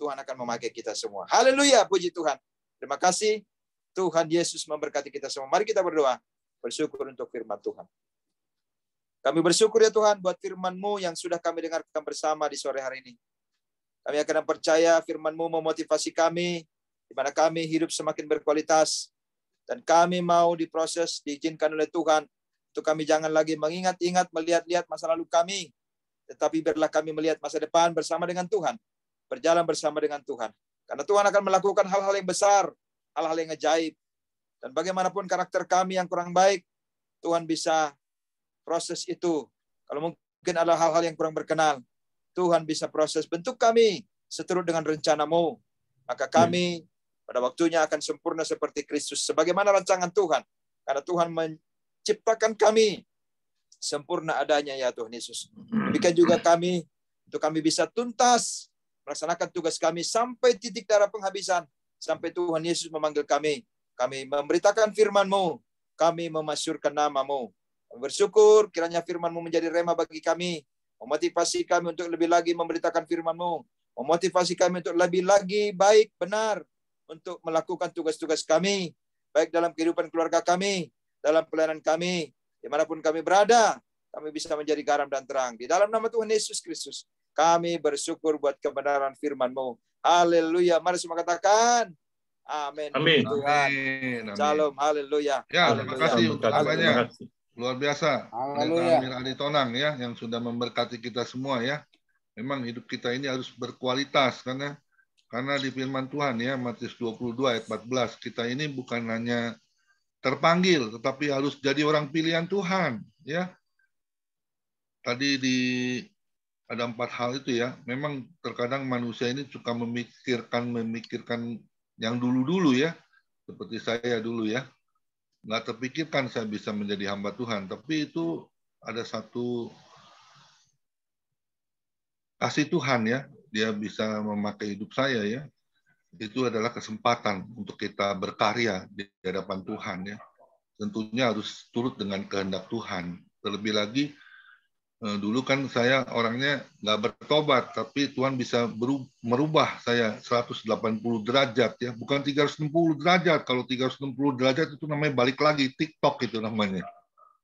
Tuhan akan memakai kita semua. Haleluya, puji Tuhan. Terima kasih. Tuhan Yesus memberkati kita semua. Mari kita berdoa. Bersyukur untuk firman Tuhan. Kami bersyukur ya Tuhan buat firman-Mu yang sudah kami dengarkan bersama di sore hari ini. Kami akan percaya firman-Mu memotivasi kami, di mana kami hidup semakin berkualitas, dan kami mau diproses, diizinkan oleh Tuhan, untuk kami jangan lagi mengingat-ingat, melihat-lihat masa lalu kami, tetapi biarlah kami melihat masa depan bersama dengan Tuhan, berjalan bersama dengan Tuhan. Karena Tuhan akan melakukan hal-hal yang besar, hal-hal yang ajaib. Dan bagaimanapun karakter kami yang kurang baik, Tuhan bisa proses itu. Kalau mungkin ada hal-hal yang kurang berkenan, Tuhan bisa proses bentuk kami seturut dengan rencana-Mu. Maka kami pada waktunya akan sempurna seperti Kristus. Sebagaimana rancangan Tuhan. Karena Tuhan menciptakan kami sempurna adanya ya Tuhan Yesus. Demikian juga kami, untuk kami bisa tuntas melaksanakan tugas kami sampai titik darah penghabisan. Sampai Tuhan Yesus memanggil kami. Kami memberitakan firman-Mu. Kami memasyurkan nama-Mu. Bersyukur kiranya firman-Mu menjadi rema bagi kami. Memotivasi kami untuk lebih lagi memberitakan firman-Mu. Memotivasi kami untuk lebih lagi baik, benar. Untuk melakukan tugas-tugas kami. Baik dalam kehidupan keluarga kami. Dalam pelayanan kami. Dimanapun kami berada. Kami bisa menjadi garam dan terang. Di dalam nama Tuhan Yesus Kristus. Kami bersyukur buat kebenaran firman-Mu. Haleluya. Mari semua katakan. Amin. Amin. Tuhan. Shalom. Haleluya. Ya, terima kasih untuk doanya. Luar biasa. Haleluya. Amir Adi Tonang ya, yang sudah memberkati kita semua ya. Memang hidup kita ini harus berkualitas karena di firman Tuhan ya, Matius 22 ayat 14, kita ini bukan hanya terpanggil, tetapi harus jadi orang pilihan Tuhan ya. Tadi ada 4 hal itu ya. Memang terkadang manusia ini suka memikirkan yang dulu-dulu ya, seperti saya dulu ya, nggak terpikirkan saya bisa menjadi hamba Tuhan. Tapi itu ada satu kasih Tuhan ya, dia bisa memakai hidup saya ya. Itu adalah kesempatan untuk kita berkarya di hadapan Tuhan ya. Tentunya harus turut dengan kehendak Tuhan. Terlebih lagi dulu kan saya orangnya nggak bertobat, tapi Tuhan bisa merubah saya 180 derajat ya, bukan 360 derajat. Kalau 360 derajat itu namanya balik lagi, TikTok itu namanya.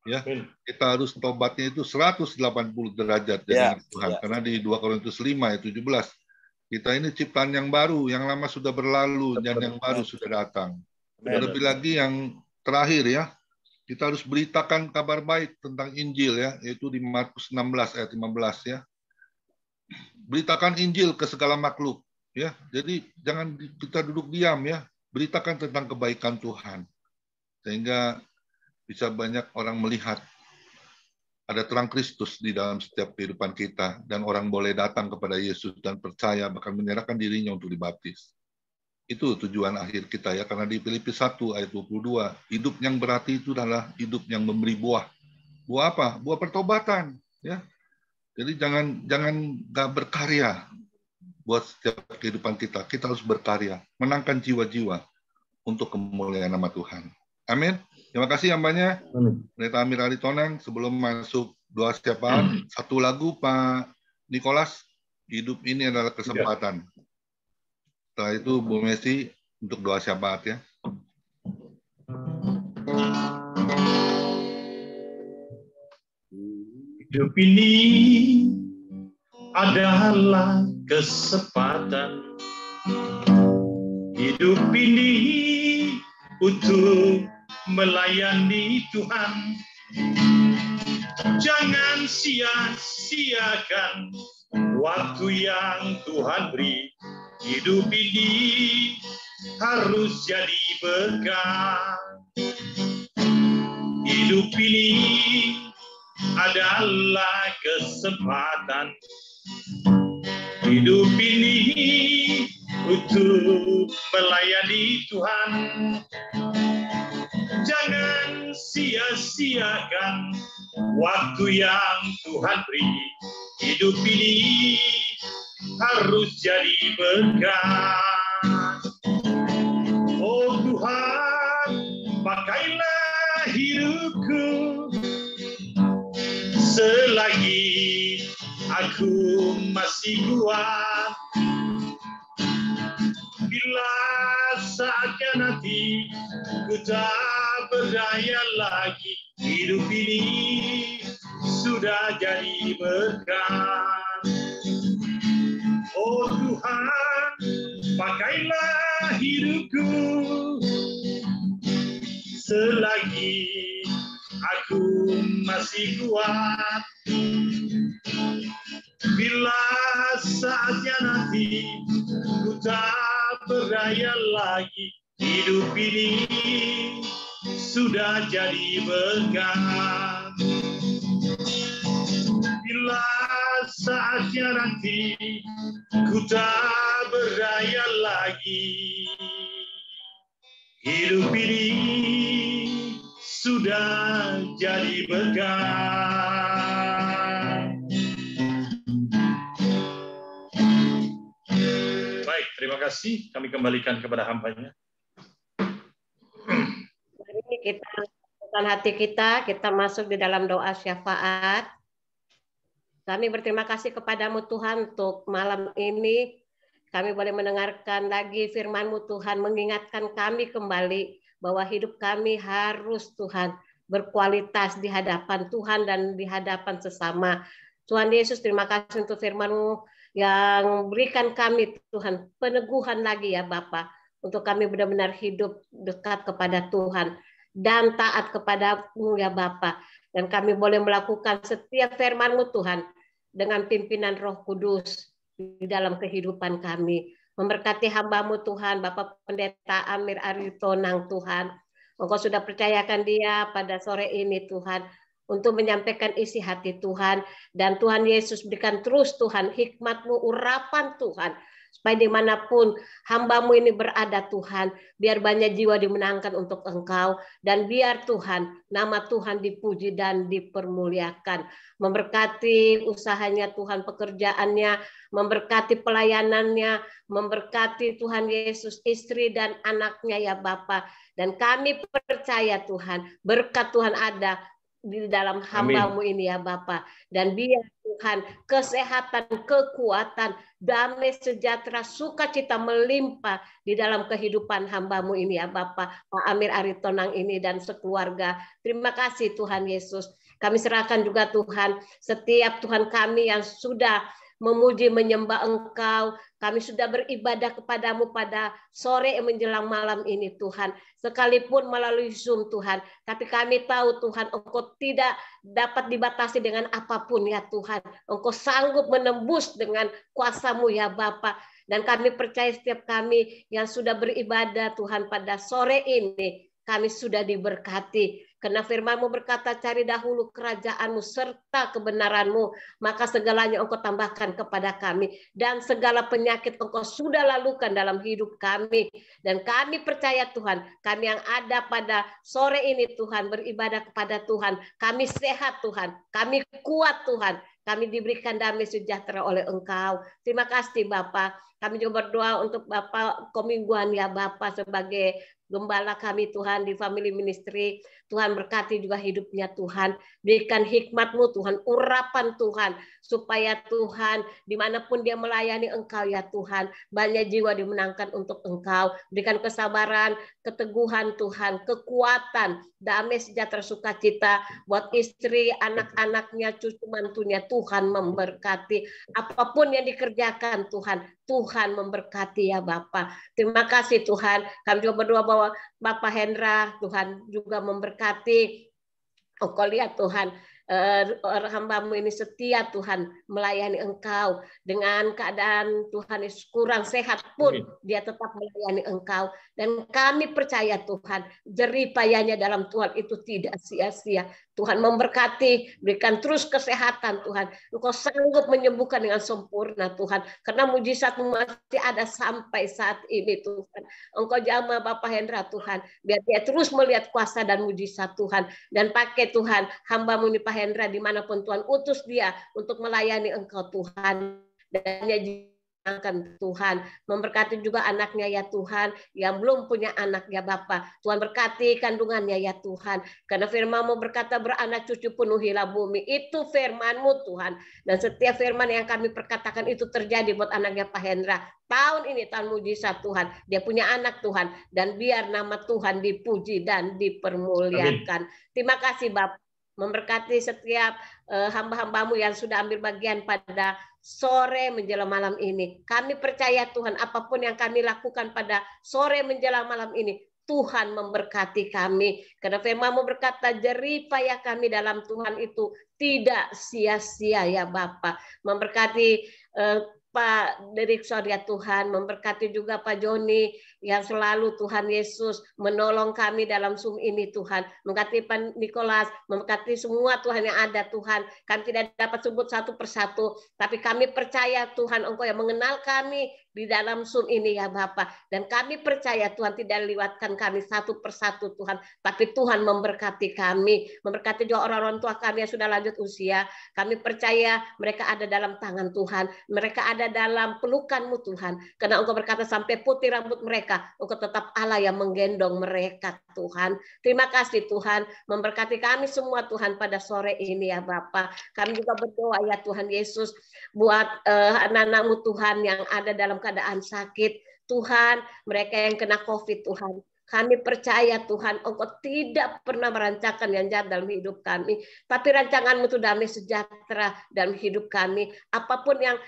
ya. Kita harus tobatnya itu 180 derajat dengan Tuhan. Karena di 2 Korintus 5 ayat 17, kita ini ciptaan yang baru, yang lama sudah berlalu dan yang baru sudah datang. Terlebih lagi yang terakhir ya, kita harus beritakan kabar baik tentang Injil ya, yaitu di Markus 16 ayat 15 ya. Beritakan Injil ke segala makhluk ya. Jadi jangan kita duduk diam ya. Beritakan tentang kebaikan Tuhan. Sehingga bisa banyak orang melihat ada terang Kristus di dalam setiap kehidupan kita dan orang boleh datang kepada Yesus dan percaya bahkan menyerahkan dirinya untuk dibaptis. Itu tujuan akhir kita ya, karena di Filipi 1 ayat 22, hidup yang berarti itu adalah hidup yang memberi buah. Buah apa? Buah pertobatan ya. Jadi jangan nggak berkarya buat setiap kehidupan kita. Kita harus berkarya, menangkan jiwa-jiwa untuk kemuliaan nama Tuhan. Amin. Terima kasih hambanya. Pendeta Amir Aritonang. Sebelum masuk doa syafaat, satu lagu Pak Nikolas, hidup ini adalah kesempatan. Setelah itu Bu Messi untuk doa syafaat ya. Hidup ini adalah kesempatan. Hidup ini untuk melayani Tuhan. Jangan sia-siakan waktu yang Tuhan beri. Hidup ini harus jadi berkah. Hidup ini adalah kesempatan. Hidup ini untuk melayani Tuhan. Jangan sia-siakan waktu yang Tuhan beri. Hidup ini harus jadi berkah. Oh Tuhan, pakailah hidupku selagi aku masih kuat. Bila saatnya nanti ku tak berdaya lagi, hidup ini sudah jadi berkah. Oh Tuhan, pakailah hidupku selagi aku masih kuat. Bila saatnya nanti ku tak berdaya lagi, hidup ini sudah jadi berkah. Bila saatnya nanti ku tak berdaya lagi, hidup ini sudah jadi berkah. Baik, terima kasih. Kami kembalikan kepada hambanya. Mari kita lakukan hati kita masuk di dalam doa syafaat. Kami berterima kasih kepadamu Tuhan untuk malam ini. Kami boleh mendengarkan lagi firman-Mu Tuhan, mengingatkan kami kembali bahwa hidup kami harus Tuhan berkualitas di hadapan Tuhan dan di hadapan sesama. Tuhan Yesus, terima kasih untuk firman-Mu yang berikan kami Tuhan peneguhan lagi ya Bapa, untuk kami benar-benar hidup dekat kepada Tuhan dan taat kepada-Mu ya Bapa. Dan kami boleh melakukan setiap firman-Mu Tuhan dengan pimpinan Roh Kudus di dalam kehidupan kami. Memberkati hamba-Mu Tuhan, Bapak Pendeta Amir Aritonang Tuhan. Engkau sudah percayakan dia pada sore ini Tuhan, untuk menyampaikan isi hati Tuhan. Dan Tuhan Yesus berikan terus Tuhan hikmat-Mu, urapan Tuhan, supaya dimanapun hamba-Mu ini berada Tuhan, biar banyak jiwa dimenangkan untuk Engkau, dan biar Tuhan, nama Tuhan dipuji dan dipermuliakan. Memberkati usahanya Tuhan, pekerjaannya, memberkati pelayanannya, memberkati Tuhan Yesus istri dan anaknya ya Bapa. Dan kami percaya Tuhan, berkat Tuhan ada di dalam hamba-Mu ini ya Bapa. Dan biar Tuhan kesehatan, kekuatan, damai sejahtera, sukacita melimpah di dalam kehidupan hamba-Mu ini ya Bapa. Pak Amir Aritonang ini dan sekeluarga. Terima kasih Tuhan Yesus. Kami serahkan juga Tuhan setiap Tuhan kami yang sudah memuji menyembah Engkau. Kami sudah beribadah kepadamu pada sore menjelang malam ini Tuhan. Sekalipun melalui Zoom Tuhan. Tapi kami tahu Tuhan Engkau tidak dapat dibatasi dengan apapun ya Tuhan. Engkau sanggup menembus dengan kuasa-Mu ya Bapa. Dan kami percaya setiap kami yang sudah beribadah Tuhan pada sore ini. Kami sudah diberkati. Karena firman-Mu berkata, cari dahulu kerajaan-Mu serta kebenaran-Mu, maka segalanya Engkau tambahkan kepada kami. Dan segala penyakit Engkau sudah lalukan dalam hidup kami. Dan kami percaya Tuhan, kami yang ada pada sore ini Tuhan, beribadah kepada Tuhan. Kami sehat Tuhan, kami kuat Tuhan. Kami diberikan damai sejahtera oleh Engkau. Terima kasih Bapak. Kami juga berdoa untuk Bapak Komingguan ya Bapak sebagai gembala kami Tuhan di Family Ministry. Tuhan berkati juga hidupnya Tuhan. Berikan hikmat-Mu Tuhan, urapan Tuhan. Supaya Tuhan dimanapun dia melayani Engkau ya Tuhan. Banyak jiwa dimenangkan untuk Engkau. Berikan kesabaran, keteguhan Tuhan, kekuatan, damai sejahtera sukacita buat istri, anak-anaknya, cucu mantunya. Tuhan memberkati. Apapun yang dikerjakan Tuhan, Tuhan memberkati ya Bapak. Terima kasih Tuhan. Kami juga berdoa bahwa Bapak Hendra, Tuhan juga memberkati. Engkau lihat Tuhan, hamba-Mu ini setia Tuhan melayani Engkau. Dengan keadaan Tuhan Yesus kurang sehat pun dia tetap melayani Engkau. Dan kami percaya Tuhan, jerih payahnya dalam Tuhan itu tidak sia-sia. Tuhan memberkati, berikan terus kesehatan Tuhan. Engkau sanggup menyembuhkan dengan sempurna Tuhan. Karena mujizat-Mu masih ada sampai saat ini Tuhan. Engkau jamah Bapak Hendra Tuhan. Biar dia terus melihat kuasa dan mujizat Tuhan. Dan pakai Tuhan, hamba-Mu ini Pak Hendra dimanapun Tuhan utus dia untuk melayani Engkau Tuhan. Dan dia akan Tuhan memberkati juga anaknya ya Tuhan yang belum punya anak ya Bapa. Tuhan berkati kandungannya ya Tuhan. Karena firman-Mu berkata beranak cucu penuhilah bumi. Itu firman-Mu Tuhan. Dan setiap firman yang kami perkatakan itu terjadi buat anaknya Pak Hendra. Tahun ini tahun mujizat Tuhan. Dia punya anak Tuhan. Dan biar nama Tuhan dipuji dan dipermuliakan. Amin. Terima kasih Bapak. Memberkati setiap hamba-hamba-Mu yang sudah ambil bagian pada sore menjelang malam ini. Kami percaya Tuhan, apapun yang kami lakukan pada sore menjelang malam ini, Tuhan memberkati kami. Karena firman-Mu berkata, jerih payah kami dalam Tuhan itu tidak sia-sia ya Bapa. Memberkati Pak Direktur ya Tuhan, memberkati juga Pak Joni yang selalu Tuhan Yesus menolong kami dalam Zoom ini Tuhan. Memberkati Pak Nikolas, memberkati semua Tuhan yang ada Tuhan. Kami tidak dapat sebut satu persatu, tapi kami percaya Tuhan Engkau yang mengenal kami di dalam Zoom ini ya Bapak. Dan kami percaya Tuhan tidak lewatkan kami satu persatu Tuhan, tapi Tuhan memberkati kami. Memberkati juga orang-orang tua kami yang sudah lanjut usia. Kami percaya mereka ada dalam tangan Tuhan. Mereka ada dalam pelukan-Mu Tuhan. Karena Engkau berkata sampai putih rambut mereka, Engkau tetap Allah yang menggendong mereka Tuhan. Terima kasih Tuhan. Memberkati kami semua Tuhan pada sore ini ya Bapak. Kami juga berdoa ya Tuhan Yesus buat anak-anak-Mu Tuhan yang ada dalam keadaan sakit. Tuhan, mereka yang kena COVID Tuhan. Kami percaya Tuhan, Engkau tidak pernah merancangkan yang jahat dalam hidup kami. Tapi rancangan-Mu itu damai sejahtera dalam hidup kami. Apapun yang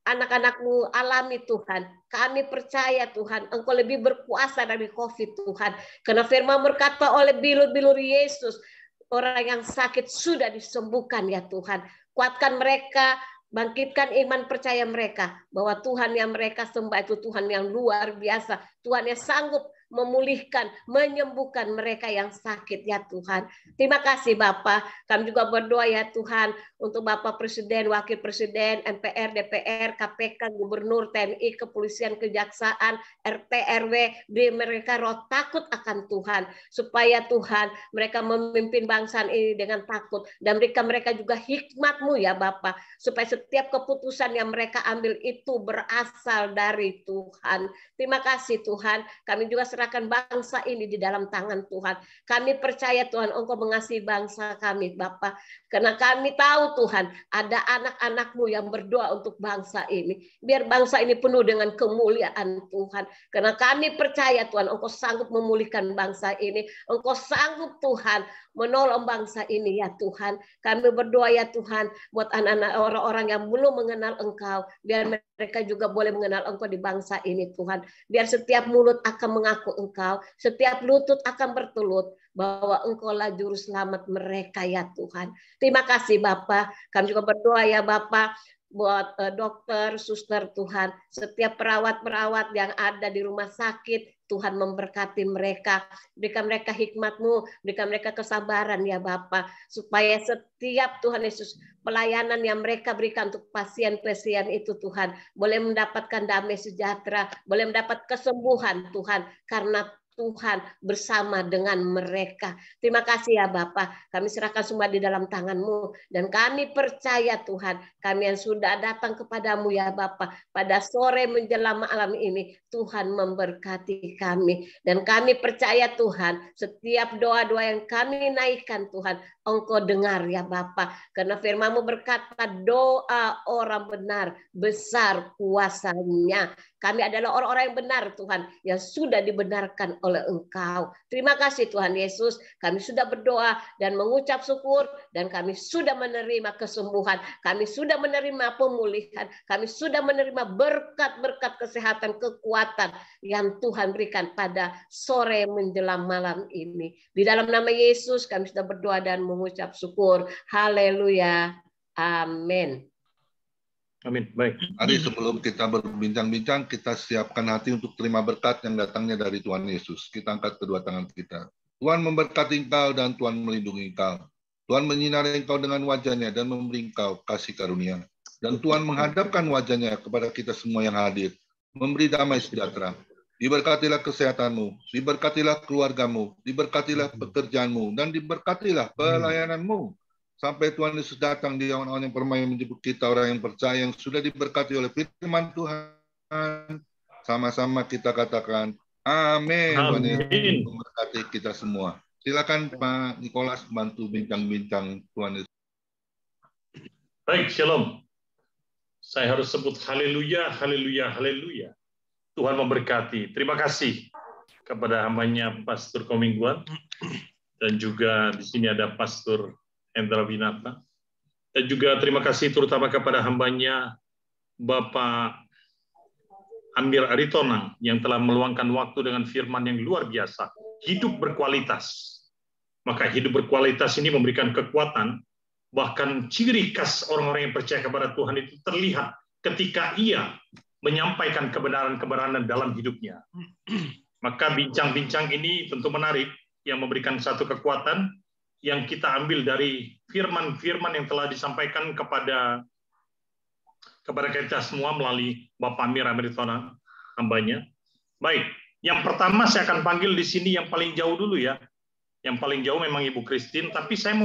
anak-anak-Mu alami Tuhan, kami percaya Tuhan, Engkau lebih berkuasa dari COVID Tuhan. Karena firman berkata oleh bilur-bilur Yesus, orang yang sakit sudah disembuhkan ya Tuhan. Kuatkan mereka, bangkitkan iman percaya mereka bahwa Tuhan yang mereka sembah itu Tuhan yang luar biasa. Tuhan yang sanggup memulihkan, menyembuhkan mereka yang sakit ya Tuhan. Terima kasih Bapak. Kami juga berdoa ya Tuhan untuk Bapak Presiden, Wakil Presiden, MPR, DPR, KPK, Gubernur, TNI, Kepolisian, Kejaksaan, RT, RW, beri mereka roh takut akan Tuhan. Supaya Tuhan mereka memimpin bangsa ini dengan takut. Dan berikan mereka juga hikmat-Mu ya Bapak. Supaya setiap keputusan yang mereka ambil itu berasal dari Tuhan. Terima kasih Tuhan. Kami juga serahkan bangsa ini di dalam tangan Tuhan. Kami percaya Tuhan, Engkau mengasihi bangsa kami, Bapa. Karena kami tahu Tuhan, ada anak-anak-Mu yang berdoa untuk bangsa ini. Biar bangsa ini penuh dengan kemuliaan Tuhan. Karena kami percaya Tuhan, Engkau sanggup memulihkan bangsa ini. Engkau sanggup Tuhan menolong bangsa ini ya Tuhan. Kami berdoa ya Tuhan buat anak-anak orang-orang yang belum mengenal Engkau. Biar mereka juga boleh mengenal Engkau di bangsa ini Tuhan. Biar setiap mulut akan mengaku Engkau. Setiap lutut akan bertelut bahwa Engkau lah juru selamat mereka ya Tuhan. Terima kasih Bapa. Kami juga berdoa ya Bapa buat dokter, suster Tuhan. Setiap perawat-perawat yang ada di rumah sakit, Tuhan memberkati mereka, berikan mereka hikmat-Mu, berikan mereka kesabaran ya Bapa, supaya setiap Tuhan Yesus pelayanan yang mereka berikan untuk pasien-pasien itu Tuhan, boleh mendapatkan damai sejahtera, boleh mendapat kesembuhan Tuhan, karena Tuhan bersama dengan mereka. Terima kasih ya Bapa. Kami serahkan semua di dalam tangan-Mu. Dan kami percaya Tuhan, kami yang sudah datang kepadamu ya Bapa, pada sore menjelang malam ini, Tuhan memberkati kami. Dan kami percaya Tuhan, setiap doa-doa yang kami naikkan Tuhan, Engkau dengar ya Bapa. Karena firman-Mu berkata, doa orang benar besar kuasanya. Kami adalah orang-orang yang benar Tuhan, yang sudah dibenarkan oleh Engkau. Terima kasih Tuhan Yesus, kami sudah berdoa dan mengucap syukur, dan kami sudah menerima kesembuhan, kami sudah menerima pemulihan, kami sudah menerima berkat-berkat kesehatan, kekuatan yang Tuhan berikan pada sore menjelang malam ini. Di dalam nama Yesus kami sudah berdoa dan mengucap syukur. Haleluya. Amin. Amin. Baik. Hari sebelum kita berbincang-bincang, kita siapkan hati untuk terima berkat yang datangnya dari Tuhan Yesus. Kita angkat kedua tangan kita. Tuhan memberkati engkau dan Tuhan melindungi engkau. Tuhan menyinari engkau dengan wajahnya dan memberi engkau kasih karunia. Dan Tuhan menghadapkan wajahnya kepada kita semua yang hadir, memberi damai sejahtera. Diberkatilah kesehatanmu, diberkatilah keluargamu, diberkatilah pekerjaanmu, dan diberkatilah pelayananmu. Sampai Tuhan Yesus datang di awan-awan yang permai menjemput kita, orang yang percaya, yang sudah diberkati oleh firman Tuhan. Sama-sama kita katakan, amin. Tuhan Yesus memberkati kita semua. Silakan Pak Nikolas bantu bincang-bincang Tuhan Yesus. Baik, shalom. Saya harus sebut haleluya, haleluya, haleluya. Tuhan memberkati. Terima kasih kepada hambanya Pastor Komingguan, dan juga di sini ada Pastor Hendra Winata. Dan juga terima kasih terutama kepada hambanya Bapak Amir Aritonang yang telah meluangkan waktu dengan firman yang luar biasa. Hidup berkualitas. Maka hidup berkualitas ini memberikan kekuatan, bahkan ciri khas orang-orang yang percaya kepada Tuhan itu terlihat ketika ia menyampaikan kebenaran-kebenaran dalam hidupnya. Maka bincang-bincang ini tentu menarik, yang memberikan satu kekuatan yang kita ambil dari firman-firman yang telah disampaikan kepada kita semua melalui Bapak Amir Ameritona, hambanya. Baik, yang pertama saya akan panggil di sini yang paling jauh dulu ya. Yang paling jauh memang Ibu Christine, tapi saya mau